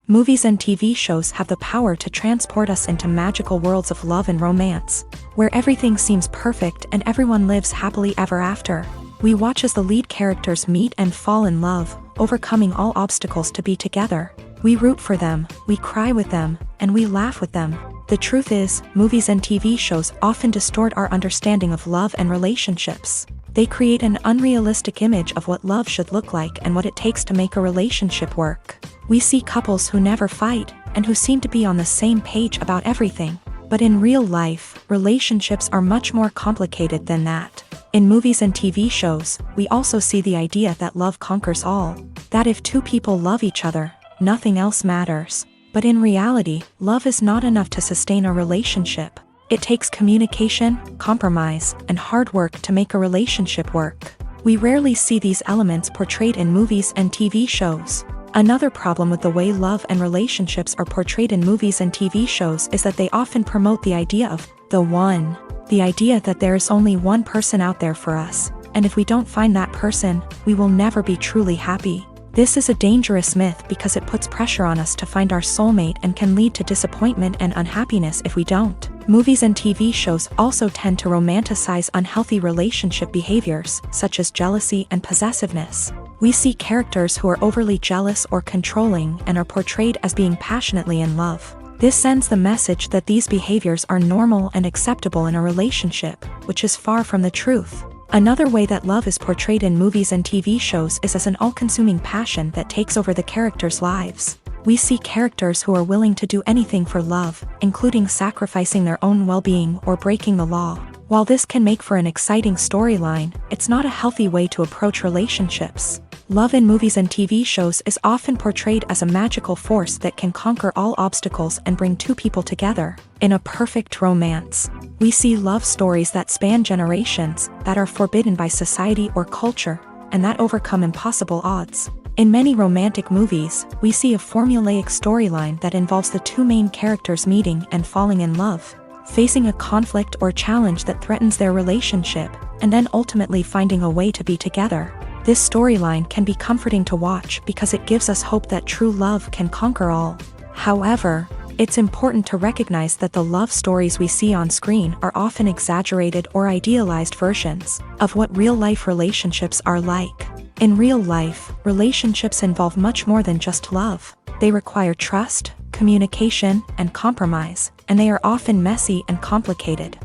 Movies and TV shows have the power to transport us into magical worlds of love and romance, where everything seems perfect and everyone lives happily ever after. We watch as the lead characters meet and fall in love, overcoming all obstacles to be together. We root for them, we cry with them, and we laugh with them. The truth is, movies and TV shows often distort our understanding of love and relationships. They create an unrealistic image of what love should look like and what it takes to make a relationship work. We see couples who never fight, and who seem to be on the same page about everything. But in real life, relationships are much more complicated than that. In movies and TV shows, we also see the idea that love conquers all. That if two people love each other, nothing else matters. But in reality, love is not enough to sustain a relationship. It takes communication, compromise, and hard work to make a relationship work. We rarely see these elements portrayed in movies and TV shows. Another problem with the way love and relationships are portrayed in movies and TV shows is that they often promote the idea of the one. The idea that there is only one person out there for us, and if we don't find that person, we will never be truly happy. This is a dangerous myth because it puts pressure on us to find our soulmate and can lead to disappointment and unhappiness if we don't. Movies and TV shows also tend to romanticize unhealthy relationship behaviors, such as jealousy and possessiveness. We see characters who are overly jealous or controlling and are portrayed as being passionately in love. This sends the message that these behaviors are normal and acceptable in a relationship, which is far from the truth. Another way that love is portrayed in movies and TV shows is as an all-consuming passion that takes over the characters' lives. We see characters who are willing to do anything for love, including sacrificing their own well-being or breaking the law. While this can make for an exciting storyline, it's not a healthy way to approach relationships. Love in movies and TV shows is often portrayed as a magical force that can conquer all obstacles and bring two people together. In a perfect romance, we see love stories that span generations, that are forbidden by society or culture, and that overcome impossible odds. In many romantic movies, we see a formulaic storyline that involves the two main characters meeting and falling in love, facing a conflict or challenge that threatens their relationship, and then ultimately finding a way to be together. This storyline can be comforting to watch because it gives us hope that true love can conquer all. However, It's important to recognize that the love stories we see on screen are often exaggerated or idealized versions of what real-life relationships are like. In real life, relationships involve much more than just love. They require trust, communication, and compromise, and they are often messy and complicated.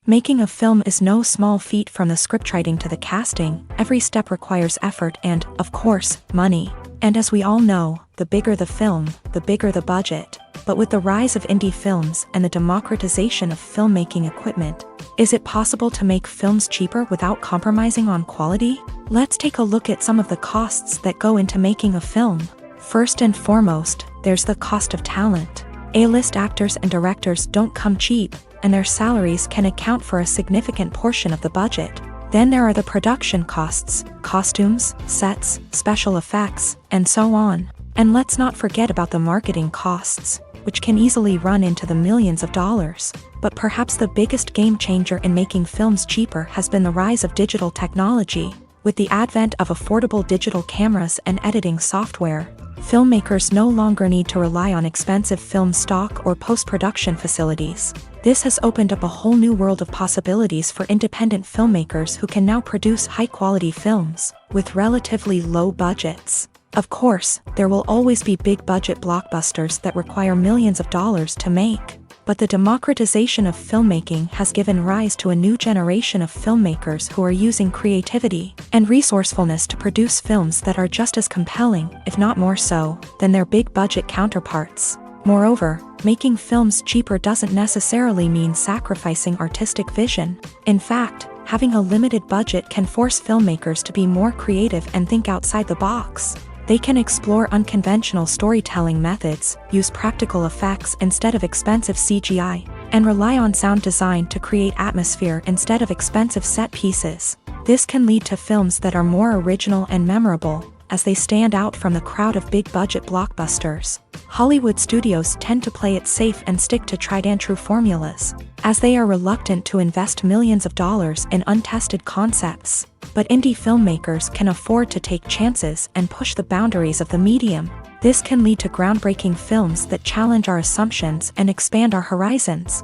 Making a film is no small feat. From the scriptwriting to the casting, every step requires effort and, of course, money. And as we all know, the bigger the film, the bigger the budget. But with the rise of indie films and the democratization of filmmaking equipment, is it possible to make films cheaper without compromising on quality? Let's take a look at some of the costs that go into making a film. First and foremost, there's the cost of talent. A-list actors and directors don't come cheap, and their salaries can account for a significant portion of the budget. Then there are the production costs, costumes, sets, special effects, and so on. And let's not forget about the marketing costs, which can easily run into the millions of dollars. But perhaps the biggest game changer in making films cheaper has been the rise of digital technology. With the advent of affordable digital cameras and editing software, filmmakers no longer need to rely on expensive film stock or post-production facilities. This has opened up a whole new world of possibilities for independent filmmakers who can now produce high-quality films with relatively low budgets. Of course, there will always be big-budget blockbusters that require millions of dollars to make. But the democratization of filmmaking has given rise to a new generation of filmmakers who are using creativity and resourcefulness to produce films that are just as compelling, if not more so, than their big-budget counterparts. Moreover, making films cheaper doesn't necessarily mean sacrificing artistic vision. In fact, having a limited budget can force filmmakers to be more creative and think outside the box. They can explore unconventional storytelling methods, use practical effects instead of expensive CGI, and rely on sound design to create atmosphere instead of expensive set pieces. This can lead to films that are more original and memorable, as they stand out from the crowd of big-budget blockbusters. Hollywood studios tend to play it safe and stick to tried-and-true formulas, as they are reluctant to invest millions of dollars in untested concepts. But indie filmmakers can afford to take chances and push the boundaries of the medium. This can lead to groundbreaking films that challenge our assumptions and expand our horizons.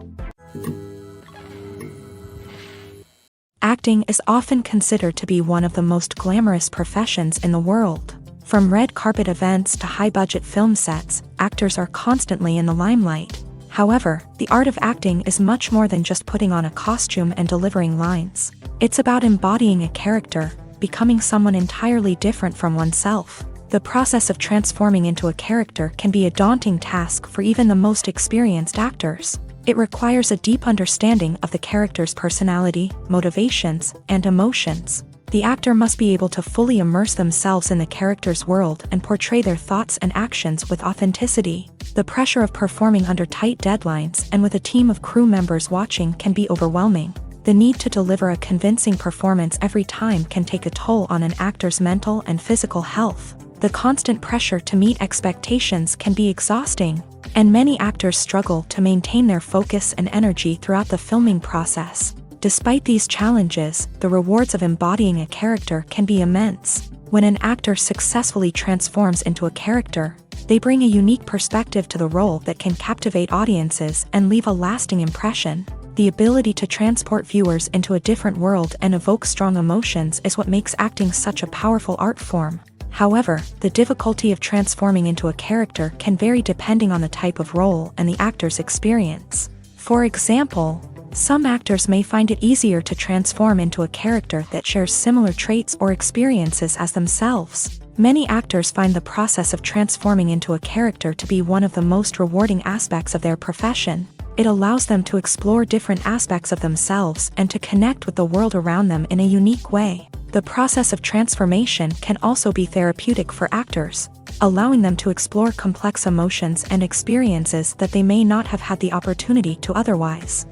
Acting is often considered to be one of the most glamorous professions in the world. From red carpet events to high-budget film sets, actors are constantly in the limelight. However, the art of acting is much more than just putting on a costume and delivering lines. It's about embodying a character, becoming someone entirely different from oneself. The process of transforming into a character can be a daunting task for even the most experienced actors. It requires a deep understanding of the character's personality, motivations, and emotions. The actor must be able to fully immerse themselves in the character's world and portray their thoughts and actions with authenticity. The pressure of performing under tight deadlines and with a team of crew members watching can be overwhelming. The need to deliver a convincing performance every time can take a toll on an actor's mental and physical health. The constant pressure to meet expectations can be exhausting, and many actors struggle to maintain their focus and energy throughout the filming process. Despite these challenges, the rewards of embodying a character can be immense. When an actor successfully transforms into a character, they bring a unique perspective to the role that can captivate audiences and leave a lasting impression. The ability to transport viewers into a different world and evoke strong emotions is what makes acting such a powerful art form. However, the difficulty of transforming into a character can vary depending on the type of role and the actor's experience. For example, some actors may find it easier to transform into a character that shares similar traits or experiences as themselves. Many actors find the process of transforming into a character to be one of the most rewarding aspects of their profession. It allows them to explore different aspects of themselves and to connect with the world around them in a unique way. The process of transformation can also be therapeutic for actors, allowing them to explore complex emotions and experiences that they may not have had the opportunity to otherwise.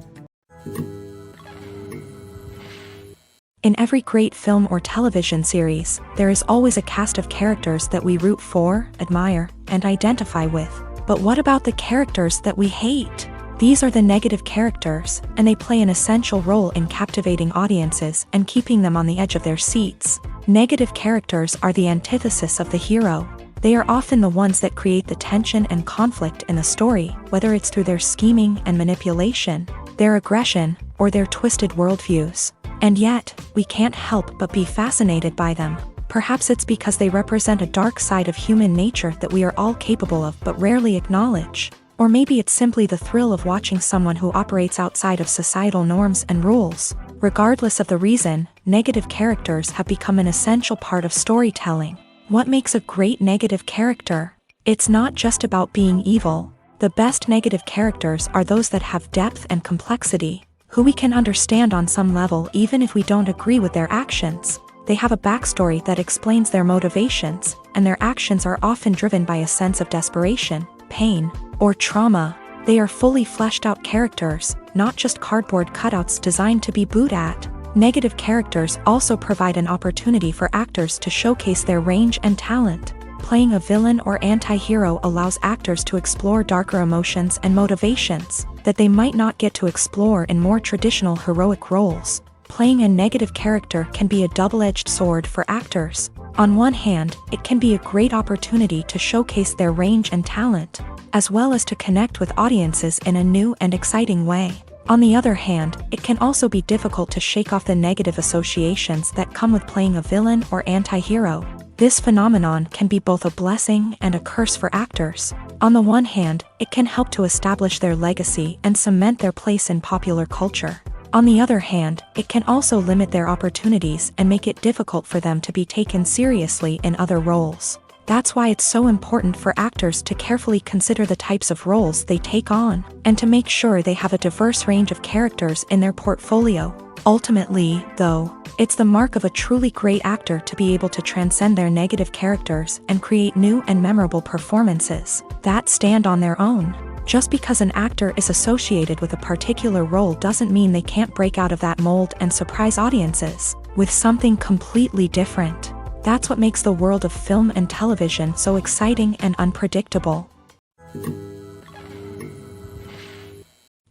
In every great film or television series, there is always a cast of characters that we root for, admire, and identify with. But what about the characters that we hate? These are the negative characters, and they play an essential role in captivating audiences and keeping them on the edge of their seats. Negative characters are the antithesis of the hero. They are often the ones that create the tension and conflict in the story, whether it's through their scheming and manipulation, their aggression, or their twisted worldviews. And yet, we can't help but be fascinated by them. Perhaps it's because they represent a dark side of human nature that we are all capable of but rarely acknowledge. Or maybe it's simply the thrill of watching someone who operates outside of societal norms and rules. Regardless of the reason, negative characters have become an essential part of storytelling. What makes a great negative character? It's not just about being evil. The best negative characters are those that have depth and complexity, who we can understand on some level even if we don't agree with their actions. They have a backstory that explains their motivations, and their actions are often driven by a sense of desperation, pain, or trauma. They are fully fleshed out characters, not just cardboard cutouts designed to be booed at. Negative characters also provide an opportunity for actors to showcase their range and talent. Playing a villain or anti-hero allows actors to explore darker emotions and motivations that they might not get to explore in more traditional heroic roles. Playing a negative character can be a double-edged sword for actors. On one hand, it can be a great opportunity to showcase their range and talent, as well as to connect with audiences in a new and exciting way. On the other hand, it can also be difficult to shake off the negative associations that come with playing a villain or anti-hero. This phenomenon can be both a blessing and a curse for actors. On the one hand, it can help to establish their legacy and cement their place in popular culture. On the other hand, it can also limit their opportunities and make it difficult for them to be taken seriously in other roles. That's why it's so important for actors to carefully consider the types of roles they take on, and to make sure they have a diverse range of characters in their portfolio. Ultimately, though, it's the mark of a truly great actor to be able to transcend their negative characters and create new and memorable performances that stand on their own. Just because an actor is associated with a particular role doesn't mean they can't break out of that mold and surprise audiences with something completely different. That's what makes the world of film and television so exciting and unpredictable.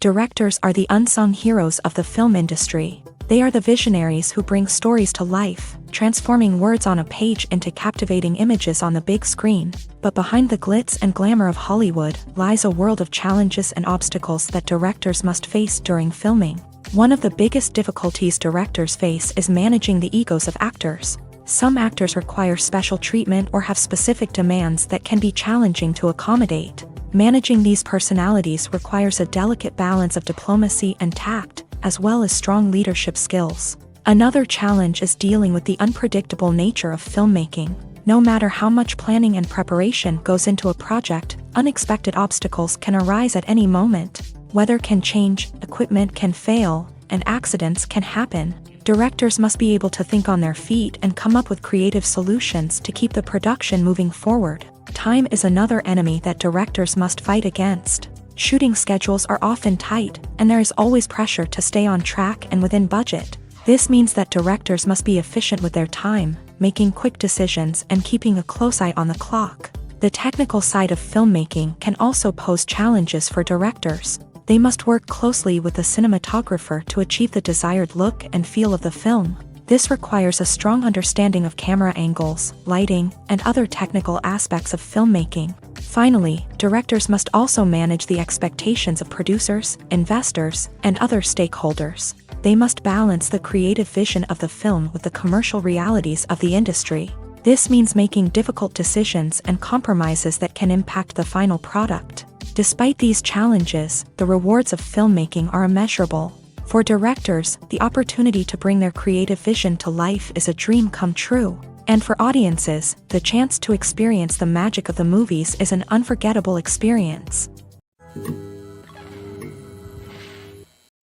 Directors are the unsung heroes of the film industry. They are the visionaries who bring stories to life, transforming words on a page into captivating images on the big screen. But behind the glitz and glamour of Hollywood lies a world of challenges and obstacles that directors must face during filming. One of the biggest difficulties directors face is managing the egos of actors. Some actors require special treatment or have specific demands that can be challenging to accommodate. Managing these personalities requires a delicate balance of diplomacy and tact, as well as strong leadership skills. Another challenge is dealing with the unpredictable nature of filmmaking. No matter how much planning and preparation goes into a project, unexpected obstacles can arise at any moment. Weather can change, equipment can fail, and accidents can happen. Directors must be able to think on their feet and come up with creative solutions to keep the production moving forward. Time is another enemy that directors must fight against. Shooting schedules are often tight, and there is always pressure to stay on track and within budget. This means that directors must be efficient with their time, making quick decisions and keeping a close eye on the clock. The technical side of filmmaking can also pose challenges for directors. They must work closely with the cinematographer to achieve the desired look and feel of the film. This requires a strong understanding of camera angles, lighting, and other technical aspects of filmmaking. Finally, directors must also manage the expectations of producers, investors, and other stakeholders. They must balance the creative vision of the film with the commercial realities of the industry. This means making difficult decisions and compromises that can impact the final product. Despite these challenges, the rewards of filmmaking are immeasurable. For directors, the opportunity to bring their creative vision to life is a dream come true. And for audiences, the chance to experience the magic of the movies is an unforgettable experience.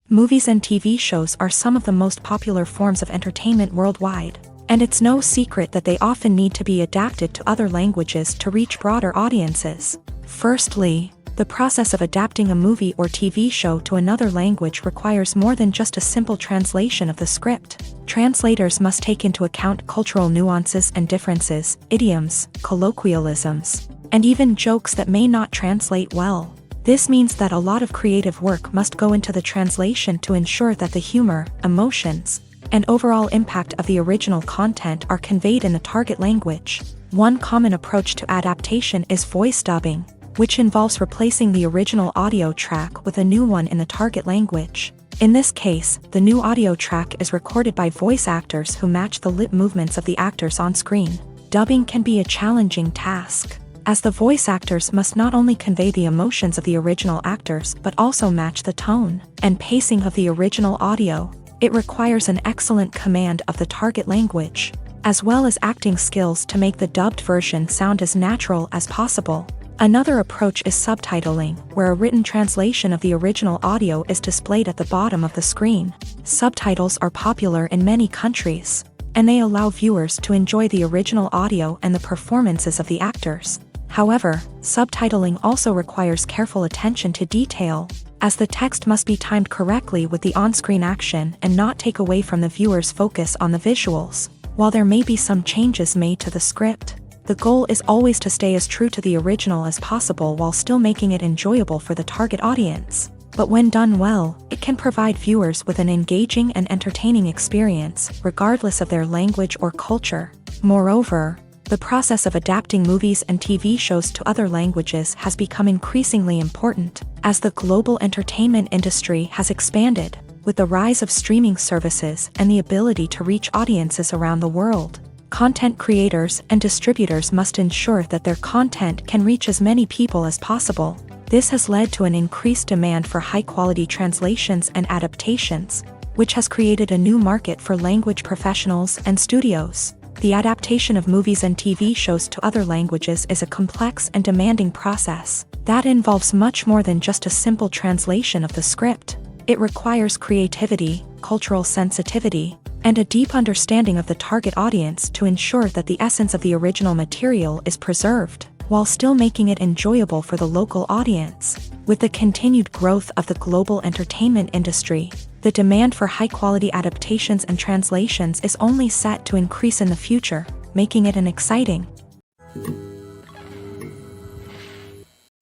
Movies and TV shows are some of the most popular forms of entertainment worldwide, and it's no secret that they often need to be adapted to other languages to reach broader audiences. Firstly, the process of adapting a movie or TV show to another language requires more than just a simple translation of the script. Translators must take into account cultural nuances and differences, idioms, colloquialisms, and even jokes that may not translate well. This means that a lot of creative work must go into the translation to ensure that the humor, emotions, and overall impact of the original content are conveyed in the target language. One common approach to adaptation is voice dubbing, which involves replacing the original audio track with a new one in the target language. In this case, the new audio track is recorded by voice actors who match the lip movements of the actors on screen. Dubbing can be a challenging task, as the voice actors must not only convey the emotions of the original actors but also match the tone and pacing of the original audio. It requires an excellent command of the target language, as well as acting skills to make the dubbed version sound as natural as possible. Another approach is subtitling, where a written translation of the original audio is displayed at the bottom of the screen. Subtitles are popular in many countries, and they allow viewers to enjoy the original audio and the performances of the actors. However, subtitling also requires careful attention to detail, as the text must be timed correctly with the on-screen action and not take away from the viewer's focus on the visuals. While there may be some changes made to the script, the goal is always to stay as true to the original as possible while still making it enjoyable for the target audience. But when done well, it can provide viewers with an engaging and entertaining experience, regardless of their language or culture. Moreover, the process of adapting movies and TV shows to other languages has become increasingly important, as the global entertainment industry has expanded, with the rise of streaming services and the ability to reach audiences around the world. Content creators and distributors must ensure that their content can reach as many people as possible. This has led to an increased demand for high-quality translations and adaptations, which has created a new market for language professionals and studios. The adaptation of movies and TV shows to other languages is a complex and demanding process that involves much more than just a simple translation of the script. It requires creativity, cultural sensitivity, and a deep understanding of the target audience to ensure that the essence of the original material is preserved, while still making it enjoyable for the local audience. With the continued growth of the global entertainment industry, the demand for high-quality adaptations and translations is only set to increase in the future, making it an exciting.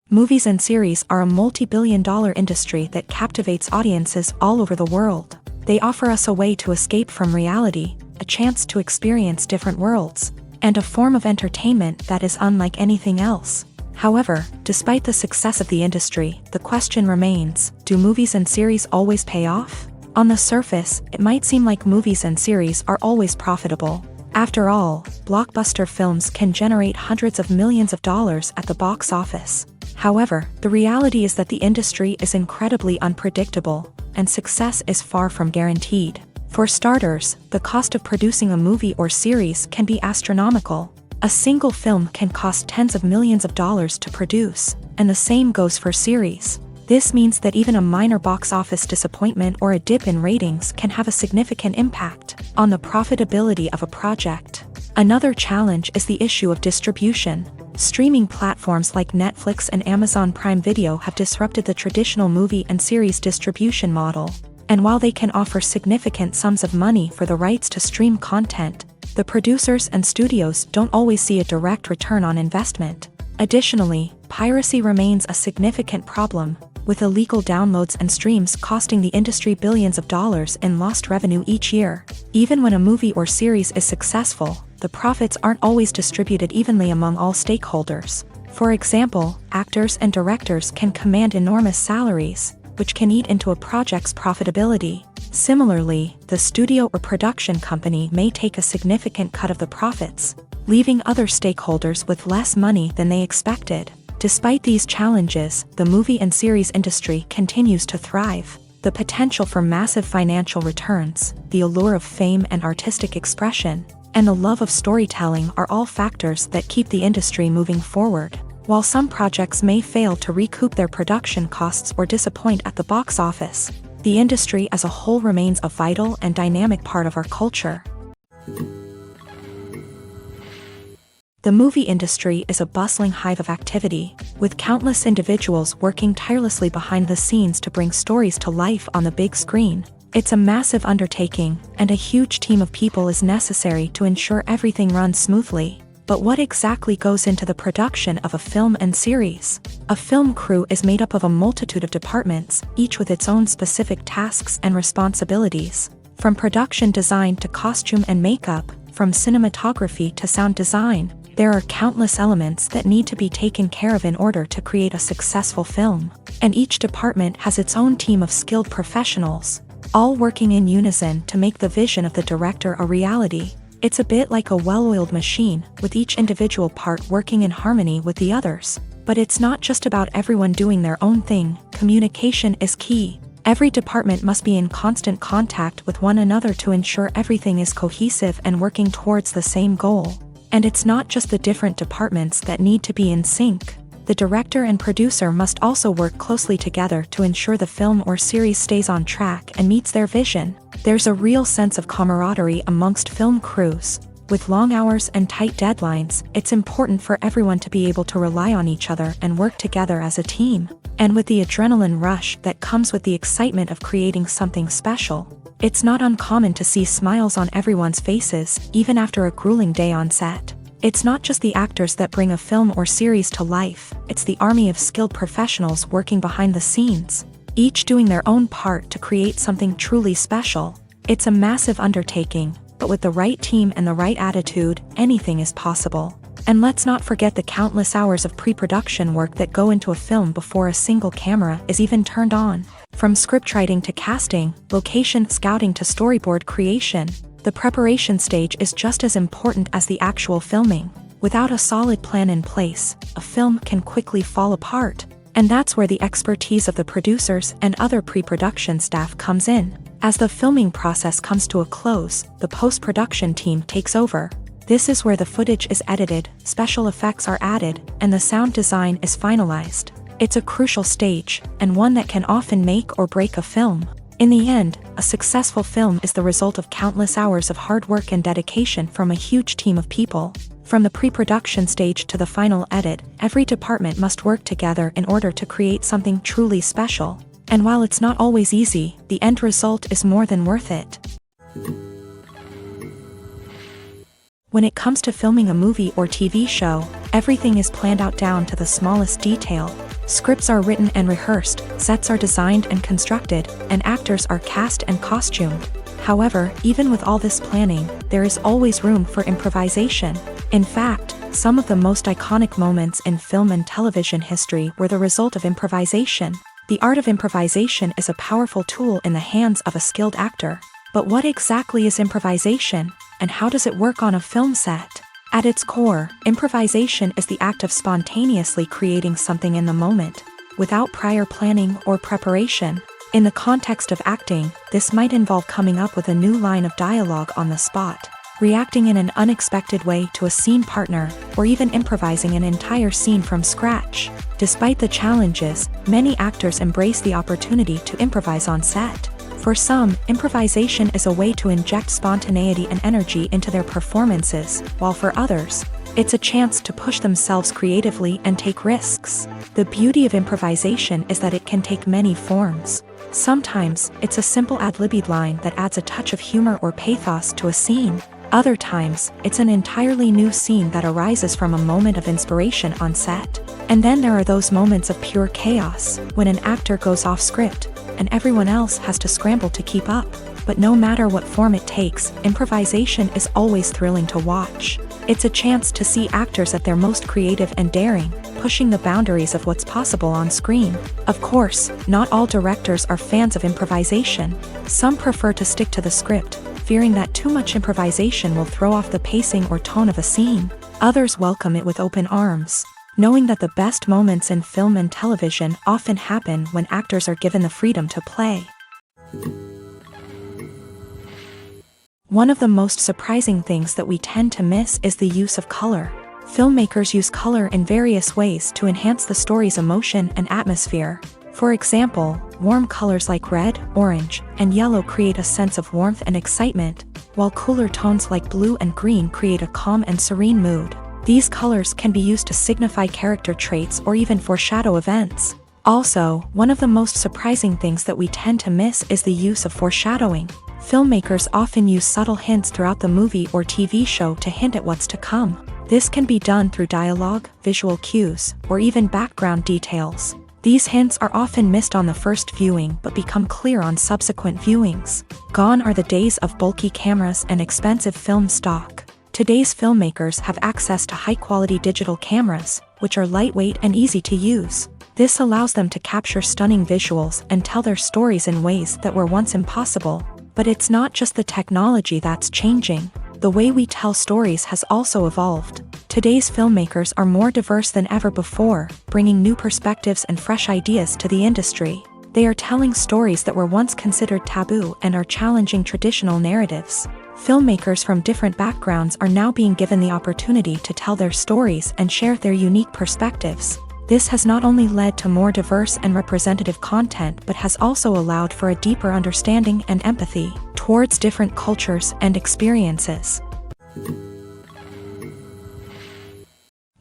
Movies and series are a multi-billion-dollar industry that captivates audiences all over the world. They offer us a way to escape from reality, a chance to experience different worlds, and a form of entertainment that is unlike anything else. However, despite the success of the industry, the question remains, do movies and series always pay off? On the surface, it might seem like movies and series are always profitable. After all, blockbuster films can generate hundreds of millions of dollars at the box office. However, the reality is that the industry is incredibly unpredictable, and success is far from guaranteed. For starters, the cost of producing a movie or series can be astronomical. A single film can cost tens of millions of dollars to produce, and the same goes for series. This means that even a minor box office disappointment or a dip in ratings can have a significant impact on the profitability of a project. Another challenge is the issue of distribution. Streaming platforms like Netflix and Amazon Prime Video have disrupted the traditional movie and series distribution model. And while they can offer significant sums of money for the rights to stream content, the producers and studios don't always see a direct return on investment. Additionally, piracy remains a significant problem, with illegal downloads and streams costing the industry billions of dollars in lost revenue each year. Even when a movie or series is successful, the profits aren't always distributed evenly among all stakeholders. For example, actors and directors can command enormous salaries, which can eat into a project's profitability. Similarly, the studio or production company may take a significant cut of the profits, leaving other stakeholders with less money than they expected. Despite these challenges, the movie and series industry continues to thrive. The potential for massive financial returns, the allure of fame and artistic expression, and the love of storytelling are all factors that keep the industry moving forward. While some projects may fail to recoup their production costs or disappoint at the box office, the industry as a whole remains a vital and dynamic part of our culture. The movie industry is a bustling hive of activity, with countless individuals working tirelessly behind the scenes to bring stories to life on the big screen. It's a massive undertaking, and a huge team of people is necessary to ensure everything runs smoothly. But what exactly goes into the production of a film and series? A film crew is made up of a multitude of departments, each with its own specific tasks and responsibilities. From production design to costume and makeup, from cinematography to sound design, There are countless elements that need to be taken care of in order to create a successful film, and each department has its own team of skilled professionals, all working in unison to make the vision of the director a reality. It's a bit like a well-oiled machine, with each individual part working in harmony with the others. But it's not just about everyone doing their own thing. Communication is key. Every department must be in constant contact with one another to ensure everything is cohesive and working towards the same goal. And it's not just the different departments that need to be in sync. The director and producer must also work closely together to ensure the film or series stays on track and meets their vision. There's a real sense of camaraderie amongst film crews. With long hours and tight deadlines, it's important for everyone to be able to rely on each other and work together as a team. And with the adrenaline rush that comes with the excitement of creating something special, it's not uncommon to see smiles on everyone's faces, even after a grueling day on set. It's not just the actors that bring a film or series to life, it's the army of skilled professionals working behind the scenes, each doing their own part to create something truly special. It's a massive undertaking, but with the right team and the right attitude, anything is possible. And let's not forget the countless hours of pre-production work that go into a film before a single camera is even turned on. From scriptwriting to casting, location scouting to storyboard creation, the preparation stage is just as important as the actual filming. Without a solid plan in place, a film can quickly fall apart. And that's where the expertise of the producers and other pre-production staff comes in. As the filming process comes to a close, the post-production team takes over. This is where the footage is edited, special effects are added, and the sound design is finalized. It's a crucial stage, and one that can often make or break a film. In the end, a successful film is the result of countless hours of hard work and dedication from a huge team of people. From the pre-production stage to the final edit, every department must work together in order to create something truly special. And while it's not always easy, the end result is more than worth it. When it comes to filming a movie or TV show, everything is planned out down to the smallest detail. Scripts are written and rehearsed, sets are designed and constructed, and actors are cast and costumed. However, even with all this planning, there is always room for improvisation. In fact, some of the most iconic moments in film and television history were the result of improvisation. The art of improvisation is a powerful tool in the hands of a skilled actor. But what exactly is improvisation, and how does it work on a film set? At its core, improvisation is the act of spontaneously creating something in the moment, without prior planning or preparation. In the context of acting, this might involve coming up with a new line of dialogue on the spot, reacting in an unexpected way to a scene partner, or even improvising an entire scene from scratch. Despite the challenges, many actors embrace the opportunity to improvise on set. For some, improvisation is a way to inject spontaneity and energy into their performances, while for others, it's a chance to push themselves creatively and take risks. The beauty of improvisation is that it can take many forms. Sometimes, it's a simple ad-libbed line that adds a touch of humor or pathos to a scene. Other times, it's an entirely new scene that arises from a moment of inspiration on set. And then there are those moments of pure chaos, when an actor goes off script, and everyone else has to scramble to keep up. But no matter what form it takes, improvisation is always thrilling to watch. It's a chance to see actors at their most creative and daring, pushing the boundaries of what's possible on screen. Of course, not all directors are fans of improvisation. Some prefer to stick to the script, fearing that too much improvisation will throw off the pacing or tone of a scene. Others welcome it with open arms, knowing that the best moments in film and television often happen when actors are given the freedom to play. One of the most surprising things that we tend to miss is the use of color. Filmmakers use color in various ways to enhance the story's emotion and atmosphere. For example, warm colors like red, orange, and yellow create a sense of warmth and excitement, while cooler tones like blue and green create a calm and serene mood. These colors can be used to signify character traits or even foreshadow events. Also, one of the most surprising things that we tend to miss is the use of foreshadowing. Filmmakers often use subtle hints throughout the movie or TV show to hint at what's to come. This can be done through dialogue, visual cues, or even background details. These hints are often missed on the first viewing but become clear on subsequent viewings. Gone are the days of bulky cameras and expensive film stock. Today's filmmakers have access to high-quality digital cameras, which are lightweight and easy to use. This allows them to capture stunning visuals and tell their stories in ways that were once impossible. But it's not just the technology that's changing. The way we tell stories has also evolved. Today's filmmakers are more diverse than ever before, bringing new perspectives and fresh ideas to the industry. They are telling stories that were once considered taboo and are challenging traditional narratives. Filmmakers from different backgrounds are now being given the opportunity to tell their stories and share their unique perspectives. This has not only led to more diverse and representative content but has also allowed for a deeper understanding and empathy towards different cultures and experiences.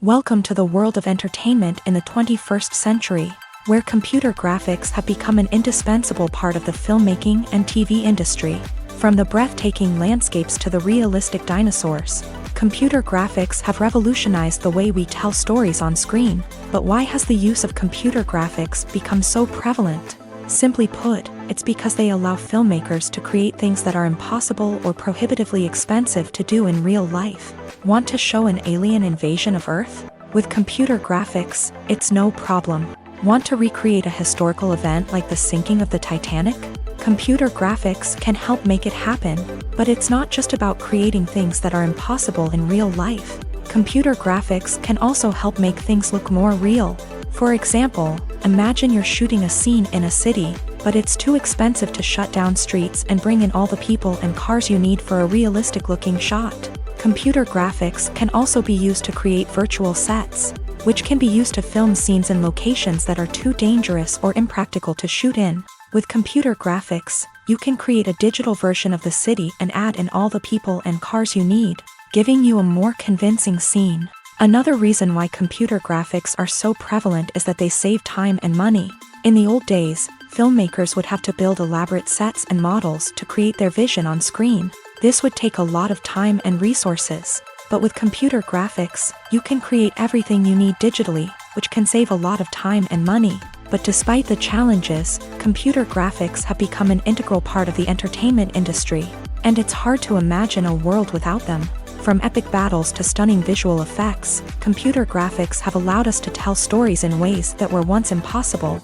Welcome to the world of entertainment in the 21st century, where computer graphics have become an indispensable part of the filmmaking and TV industry. From the breathtaking landscapes to the realistic dinosaurs, computer graphics have revolutionized the way we tell stories on screen. But why has the use of computer graphics become so prevalent? Simply put, it's because they allow filmmakers to create things that are impossible or prohibitively expensive to do in real life. Want to show an alien invasion of Earth? With computer graphics, it's no problem. Want to recreate a historical event like the sinking of the Titanic? Computer graphics can help make it happen. But it's not just about creating things that are impossible in real life. Computer graphics can also help make things look more real. For example, imagine you're shooting a scene in a city, but it's too expensive to shut down streets and bring in all the people and cars you need for a realistic-looking shot. Computer graphics can also be used to create virtual sets, which can be used to film scenes in locations that are too dangerous or impractical to shoot in. With computer graphics, you can create a digital version of the city and add in all the people and cars you need, giving you a more convincing scene. Another reason why computer graphics are so prevalent is that they save time and money. In the old days, filmmakers would have to build elaborate sets and models to create their vision on screen. This would take a lot of time and resources. But with computer graphics, you can create everything you need digitally, which can save a lot of time and money. But despite the challenges, computer graphics have become an integral part of the entertainment industry, and it's hard to imagine a world without them. From epic battles to stunning visual effects, computer graphics have allowed us to tell stories in ways that were once impossible.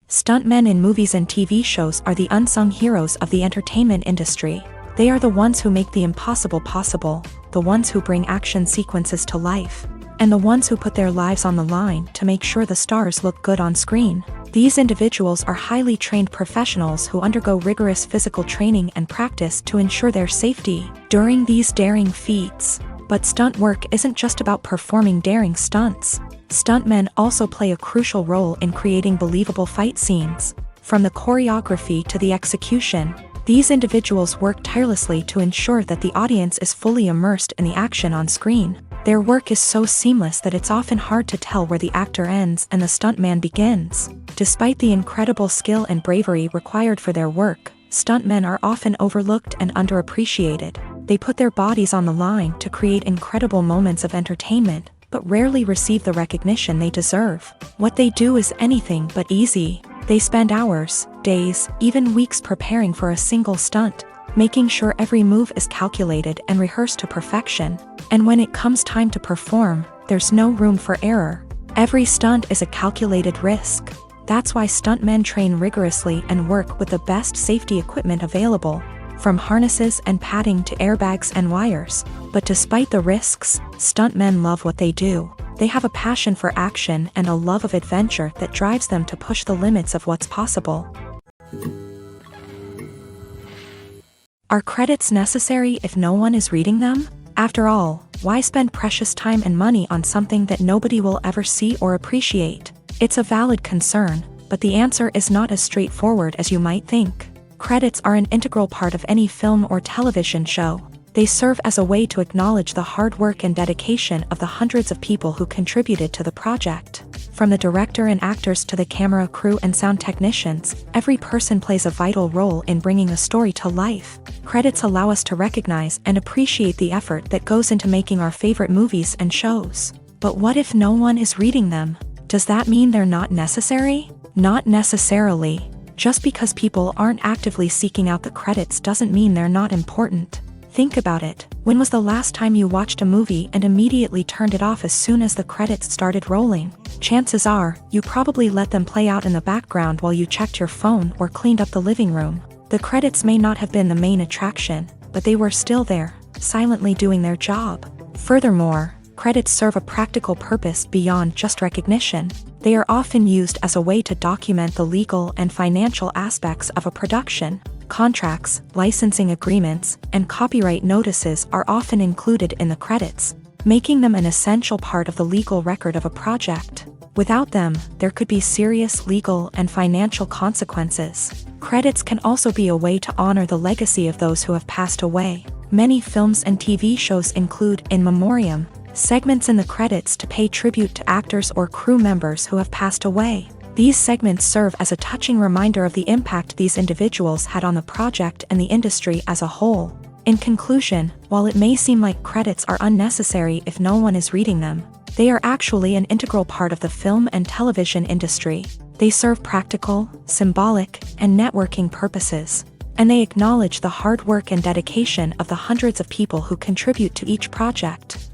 Stuntmen in movies and TV shows are the unsung heroes of the entertainment industry. They are the ones who make the impossible possible, the ones who bring action sequences to life, and the ones who put their lives on the line to make sure the stars look good on screen. These individuals are highly trained professionals who undergo rigorous physical training and practice to ensure their safety during these daring feats. But stunt work isn't just about performing daring stunts. Stuntmen also play a crucial role in creating believable fight scenes. From the choreography to the execution, these individuals work tirelessly to ensure that the audience is fully immersed in the action on screen. Their work is so seamless that it's often hard to tell where the actor ends and the stuntman begins. Despite the incredible skill and bravery required for their work, stuntmen are often overlooked and underappreciated. They put their bodies on the line to create incredible moments of entertainment, but rarely receive the recognition they deserve. What they do is anything but easy. They spend hours, days, even weeks preparing for a single stunt, making sure every move is calculated and rehearsed to perfection. And when it comes time to perform, there's no room for error. Every stunt is a calculated risk. That's why stuntmen train rigorously and work with the best safety equipment available, from harnesses and padding to airbags and wires. But despite the risks, stuntmen love what they do. They have a passion for action and a love of adventure that drives them to push the limits of what's possible. Are credits necessary if no one is reading them? After all, why spend precious time and money on something that nobody will ever see or appreciate? It's a valid concern, but the answer is not as straightforward as you might think. Credits are an integral part of any film or television show. They serve as a way to acknowledge the hard work and dedication of the hundreds of people who contributed to the project. From the director and actors to the camera crew and sound technicians, every person plays a vital role in bringing a story to life. Credits allow us to recognize and appreciate the effort that goes into making our favorite movies and shows. But what if no one is reading them? Does that mean they're not necessary? Not necessarily. Just because people aren't actively seeking out the credits doesn't mean they're not important. Think about it. When was the last time you watched a movie and immediately turned it off as soon as the credits started rolling? Chances are, you probably let them play out in the background while you checked your phone or cleaned up the living room. The credits may not have been the main attraction, but they were still there, silently doing their job. Furthermore, credits serve a practical purpose beyond just recognition. They are often used as a way to document the legal and financial aspects of a production. Contracts, licensing agreements, and copyright notices are often included in the credits, making them an essential part of the legal record of a project. Without them, there could be serious legal and financial consequences. Credits can also be a way to honor the legacy of those who have passed away. Many films and TV shows include in memoriam segments in the credits to pay tribute to actors or crew members who have passed away. These segments serve as a touching reminder of the impact these individuals had on the project and the industry as a whole. In conclusion, while it may seem like credits are unnecessary if no one is reading them, they are actually an integral part of the film and television industry. They serve practical, symbolic, and networking purposes, and they acknowledge the hard work and dedication of the hundreds of people who contribute to each project.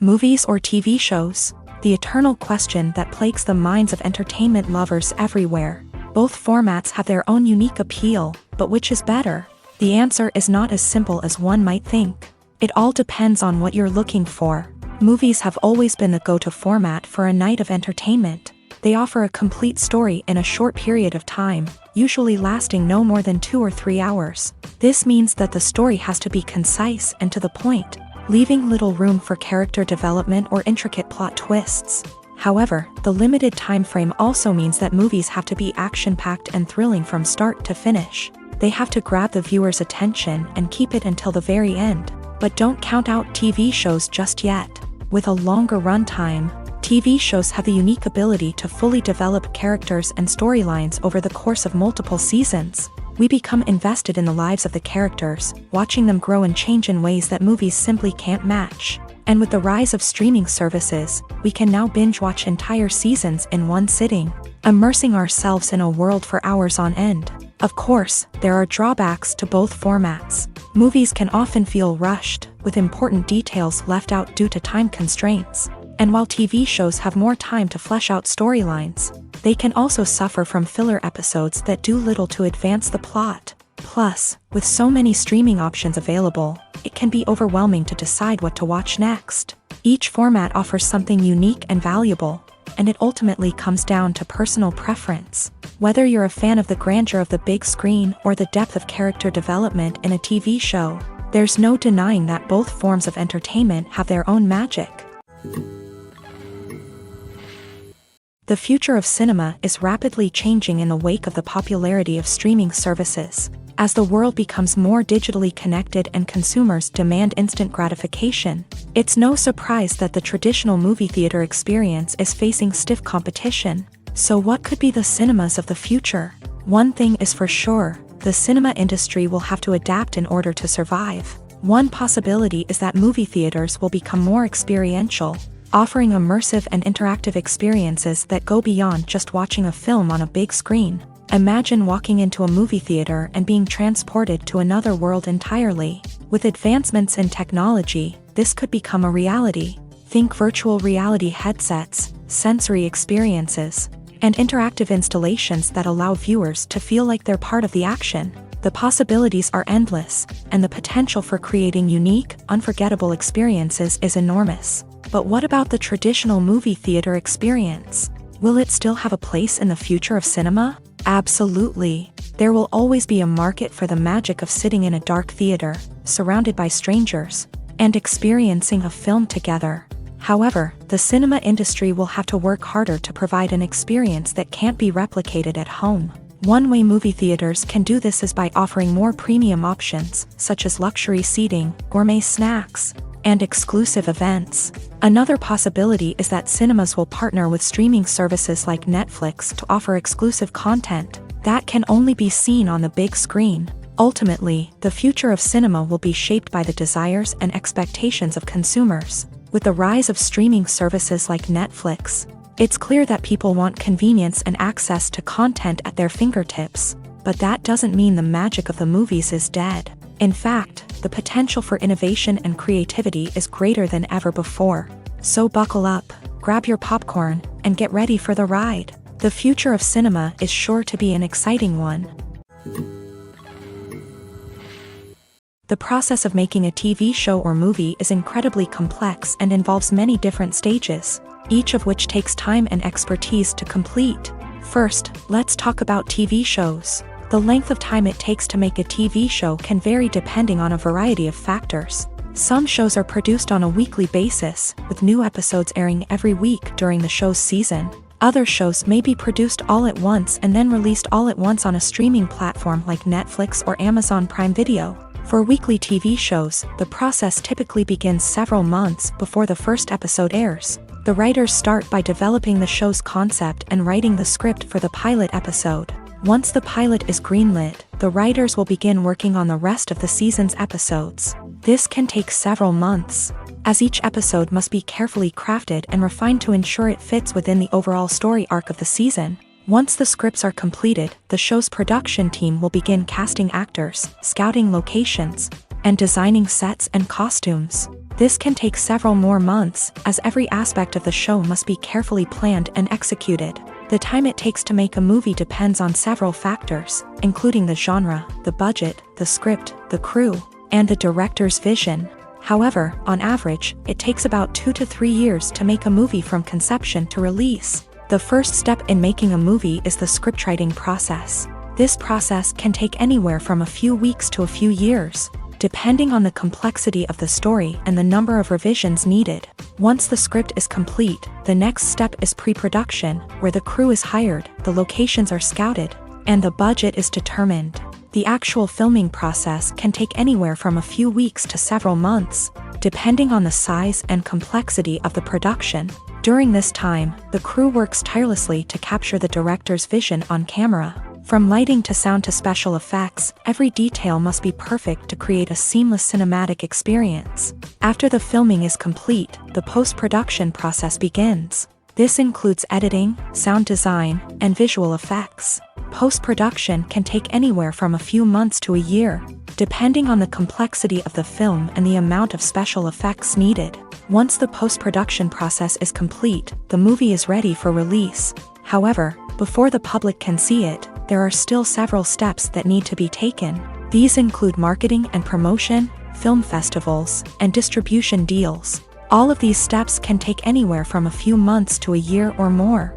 Movies or TV shows? The eternal question that plagues the minds of entertainment lovers everywhere. Both formats have their own unique appeal, but which is better? The answer is not as simple as one might think. It all depends on what you're looking for. Movies have always been the go-to format for a night of entertainment. They offer a complete story in a short period of time, usually lasting no more than 2 or 3 hours. This means that the story has to be concise and to the point, leaving little room for character development or intricate plot twists. However, the limited time frame also means that movies have to be action-packed and thrilling from start to finish. They have to grab the viewer's attention and keep it until the very end. But don't count out TV shows just yet. With a longer runtime, TV shows have the unique ability to fully develop characters and storylines over the course of multiple seasons. We become invested in the lives of the characters, watching them grow and change in ways that movies simply can't match. And with the rise of streaming services, we can now binge-watch entire seasons in one sitting, immersing ourselves in a world for hours on end. Of course, there are drawbacks to both formats. Movies can often feel rushed, with important details left out due to time constraints. And while TV shows have more time to flesh out storylines, they can also suffer from filler episodes that do little to advance the plot. Plus, with so many streaming options available, it can be overwhelming to decide what to watch next. Each format offers something unique and valuable, and it ultimately comes down to personal preference. Whether you're a fan of the grandeur of the big screen or the depth of character development in a TV show, there's no denying that both forms of entertainment have their own magic. The future of cinema is rapidly changing in the wake of the popularity of streaming services. As the world becomes more digitally connected and consumers demand instant gratification, it's no surprise that the traditional movie theater experience is facing stiff competition. So what could be the cinemas of the future? One thing is for sure, the cinema industry will have to adapt in order to survive. One possibility is that movie theaters will become more experiential, offering immersive and interactive experiences that go beyond just watching a film on a big screen. Imagine walking into a movie theater and being transported to another world entirely. With advancements in technology, this could become a reality. Think virtual reality headsets, sensory experiences, and interactive installations that allow viewers to feel like they're part of the action. The possibilities are endless, and the potential for creating unique, unforgettable experiences is enormous. But what about the traditional movie theater experience? Will it still have a place in the future of cinema? Absolutely. There will always be a market for the magic of sitting in a dark theater, surrounded by strangers, and experiencing a film together. However, the cinema industry will have to work harder to provide an experience that can't be replicated at home. One way movie theaters can do this is by offering more premium options, such as luxury seating, gourmet snacks, and exclusive events. Another possibility is that cinemas will partner with streaming services like Netflix to offer exclusive content that can only be seen on the big screen. Ultimately, the future of cinema will be shaped by the desires and expectations of consumers. With the rise of streaming services like Netflix, It's clear that people want convenience and access to content at their fingertips, but that doesn't mean the magic of the movies is dead. In fact, the potential for innovation and creativity is greater than ever before. So buckle up, grab your popcorn, and get ready for the ride. The future of cinema is sure to be an exciting one. The process of making a TV show or movie is incredibly complex and involves many different stages, each of which takes time and expertise to complete. First, let's talk about TV shows. The length of time it takes to make a TV show can vary depending on a variety of factors. Some shows are produced on a weekly basis, with new episodes airing every week during the show's season. Other shows may be produced all at once and then released all at once on a streaming platform like Netflix or Amazon Prime Video. For weekly TV shows, the process typically begins several months before the first episode airs. The writers start by developing the show's concept and writing the script for the pilot episode. Once the pilot is greenlit, the writers will begin working on the rest of the season's episodes. This can take several months, as each episode must be carefully crafted and refined to ensure it fits within the overall story arc of the season. Once the scripts are completed, the show's production team will begin casting actors, scouting locations, and designing sets and costumes. This can take several more months, as every aspect of the show must be carefully planned and executed. The time it takes to make a movie depends on several factors, including the genre, the budget, the script, the crew, and the director's vision. However, on average, it takes about 2 to 3 years to make a movie from conception to release. The first step in making a movie is the scriptwriting process. This process can take anywhere from a few weeks to a few years, depending on the complexity of the story and the number of revisions needed. Once the script is complete, the next step is pre-production, where the crew is hired, the locations are scouted, and the budget is determined. The actual filming process can take anywhere from a few weeks to several months, depending on the size and complexity of the production. During this time, the crew works tirelessly to capture the director's vision on camera. From lighting to sound to special effects, every detail must be perfect to create a seamless cinematic experience. After the filming is complete, the post-production process begins. This includes editing, sound design, and visual effects. Post-production can take anywhere from a few months to a year, depending on the complexity of the film and the amount of special effects needed. Once the post-production process is complete, the movie is ready for release. However, before the public can see it, there are still several steps that need to be taken. These include marketing and promotion, film festivals, and distribution deals. All of these steps can take anywhere from a few months to a year or more.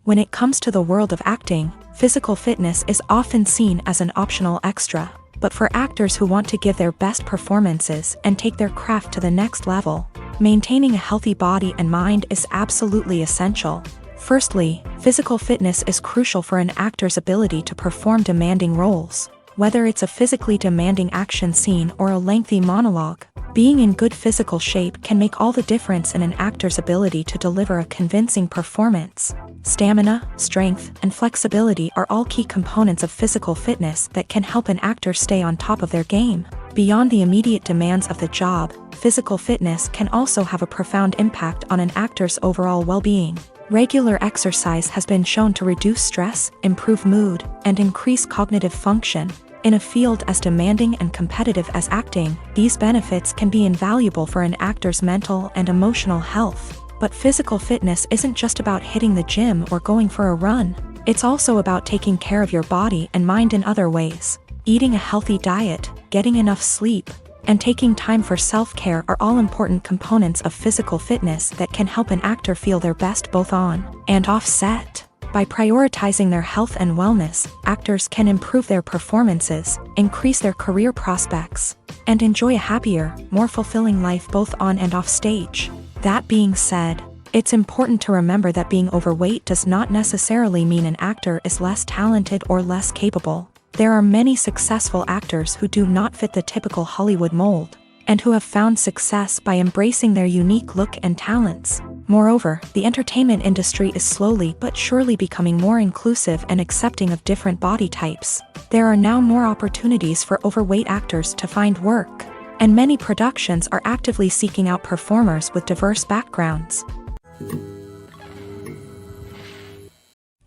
When it comes to the world of acting, physical fitness is often seen as an optional extra. But for actors who want to give their best performances and take their craft to the next level, maintaining a healthy body and mind is absolutely essential. Firstly, physical fitness is crucial for an actor's ability to perform demanding roles. Whether it's a physically demanding action scene or a lengthy monologue, being in good physical shape can make all the difference in an actor's ability to deliver a convincing performance. Stamina, strength, and flexibility are all key components of physical fitness that can help an actor stay on top of their game. Beyond the immediate demands of the job, physical fitness can also have a profound impact on an actor's overall well-being. Regular exercise has been shown to reduce stress, improve mood, and increase cognitive function. In a field as demanding and competitive as acting, these benefits can be invaluable for an actor's mental and emotional health. But physical fitness isn't just about hitting the gym or going for a run. It's also about taking care of your body and mind in other ways. Eating a healthy diet, getting enough sleep, and taking time for self-care are all important components of physical fitness that can help an actor feel their best both on and off set. By prioritizing their health and wellness, actors can improve their performances, increase their career prospects, and enjoy a happier, more fulfilling life both on and off stage. That being said, it's important to remember that being overweight does not necessarily mean an actor is less talented or less capable. There are many successful actors who do not fit the typical Hollywood mold, and who have found success by embracing their unique look and talents. Moreover, the entertainment industry is slowly but surely becoming more inclusive and accepting of different body types. There are now more opportunities for overweight actors to find work, and many productions are actively seeking out performers with diverse backgrounds.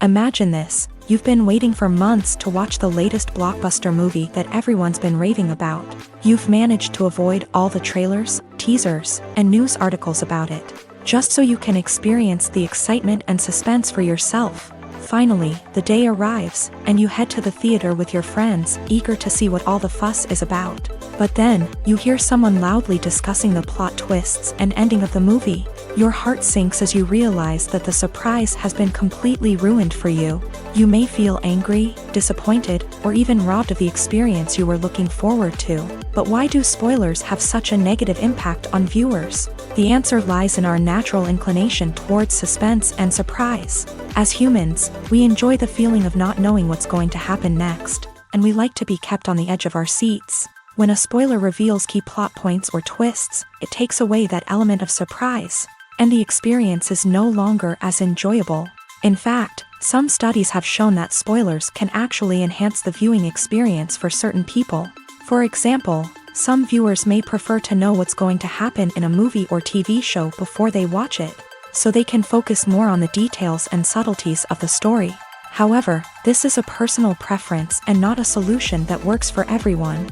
Imagine this: you've been waiting for months to watch the latest blockbuster movie that everyone's been raving about. You've managed to avoid all the trailers, teasers, and news articles about it, just so you can experience the excitement and suspense for yourself. Finally, the day arrives, and you head to the theater with your friends, eager to see what all the fuss is about. But then, you hear someone loudly discussing the plot twists and ending of the movie. Your heart sinks as you realize that the surprise has been completely ruined for you. You may feel angry, disappointed, or even robbed of the experience you were looking forward to. But why do spoilers have such a negative impact on viewers? The answer lies in our natural inclination towards suspense and surprise. As humans, we enjoy the feeling of not knowing what's going to happen next, and we like to be kept on the edge of our seats. When a spoiler reveals key plot points or twists, it takes away that element of surprise, and the experience is no longer as enjoyable. In fact, some studies have shown that spoilers can actually enhance the viewing experience for certain people. For example, some viewers may prefer to know what's going to happen in a movie or TV show before they watch it, so they can focus more on the details and subtleties of the story. However, this is a personal preference and not a solution that works for everyone.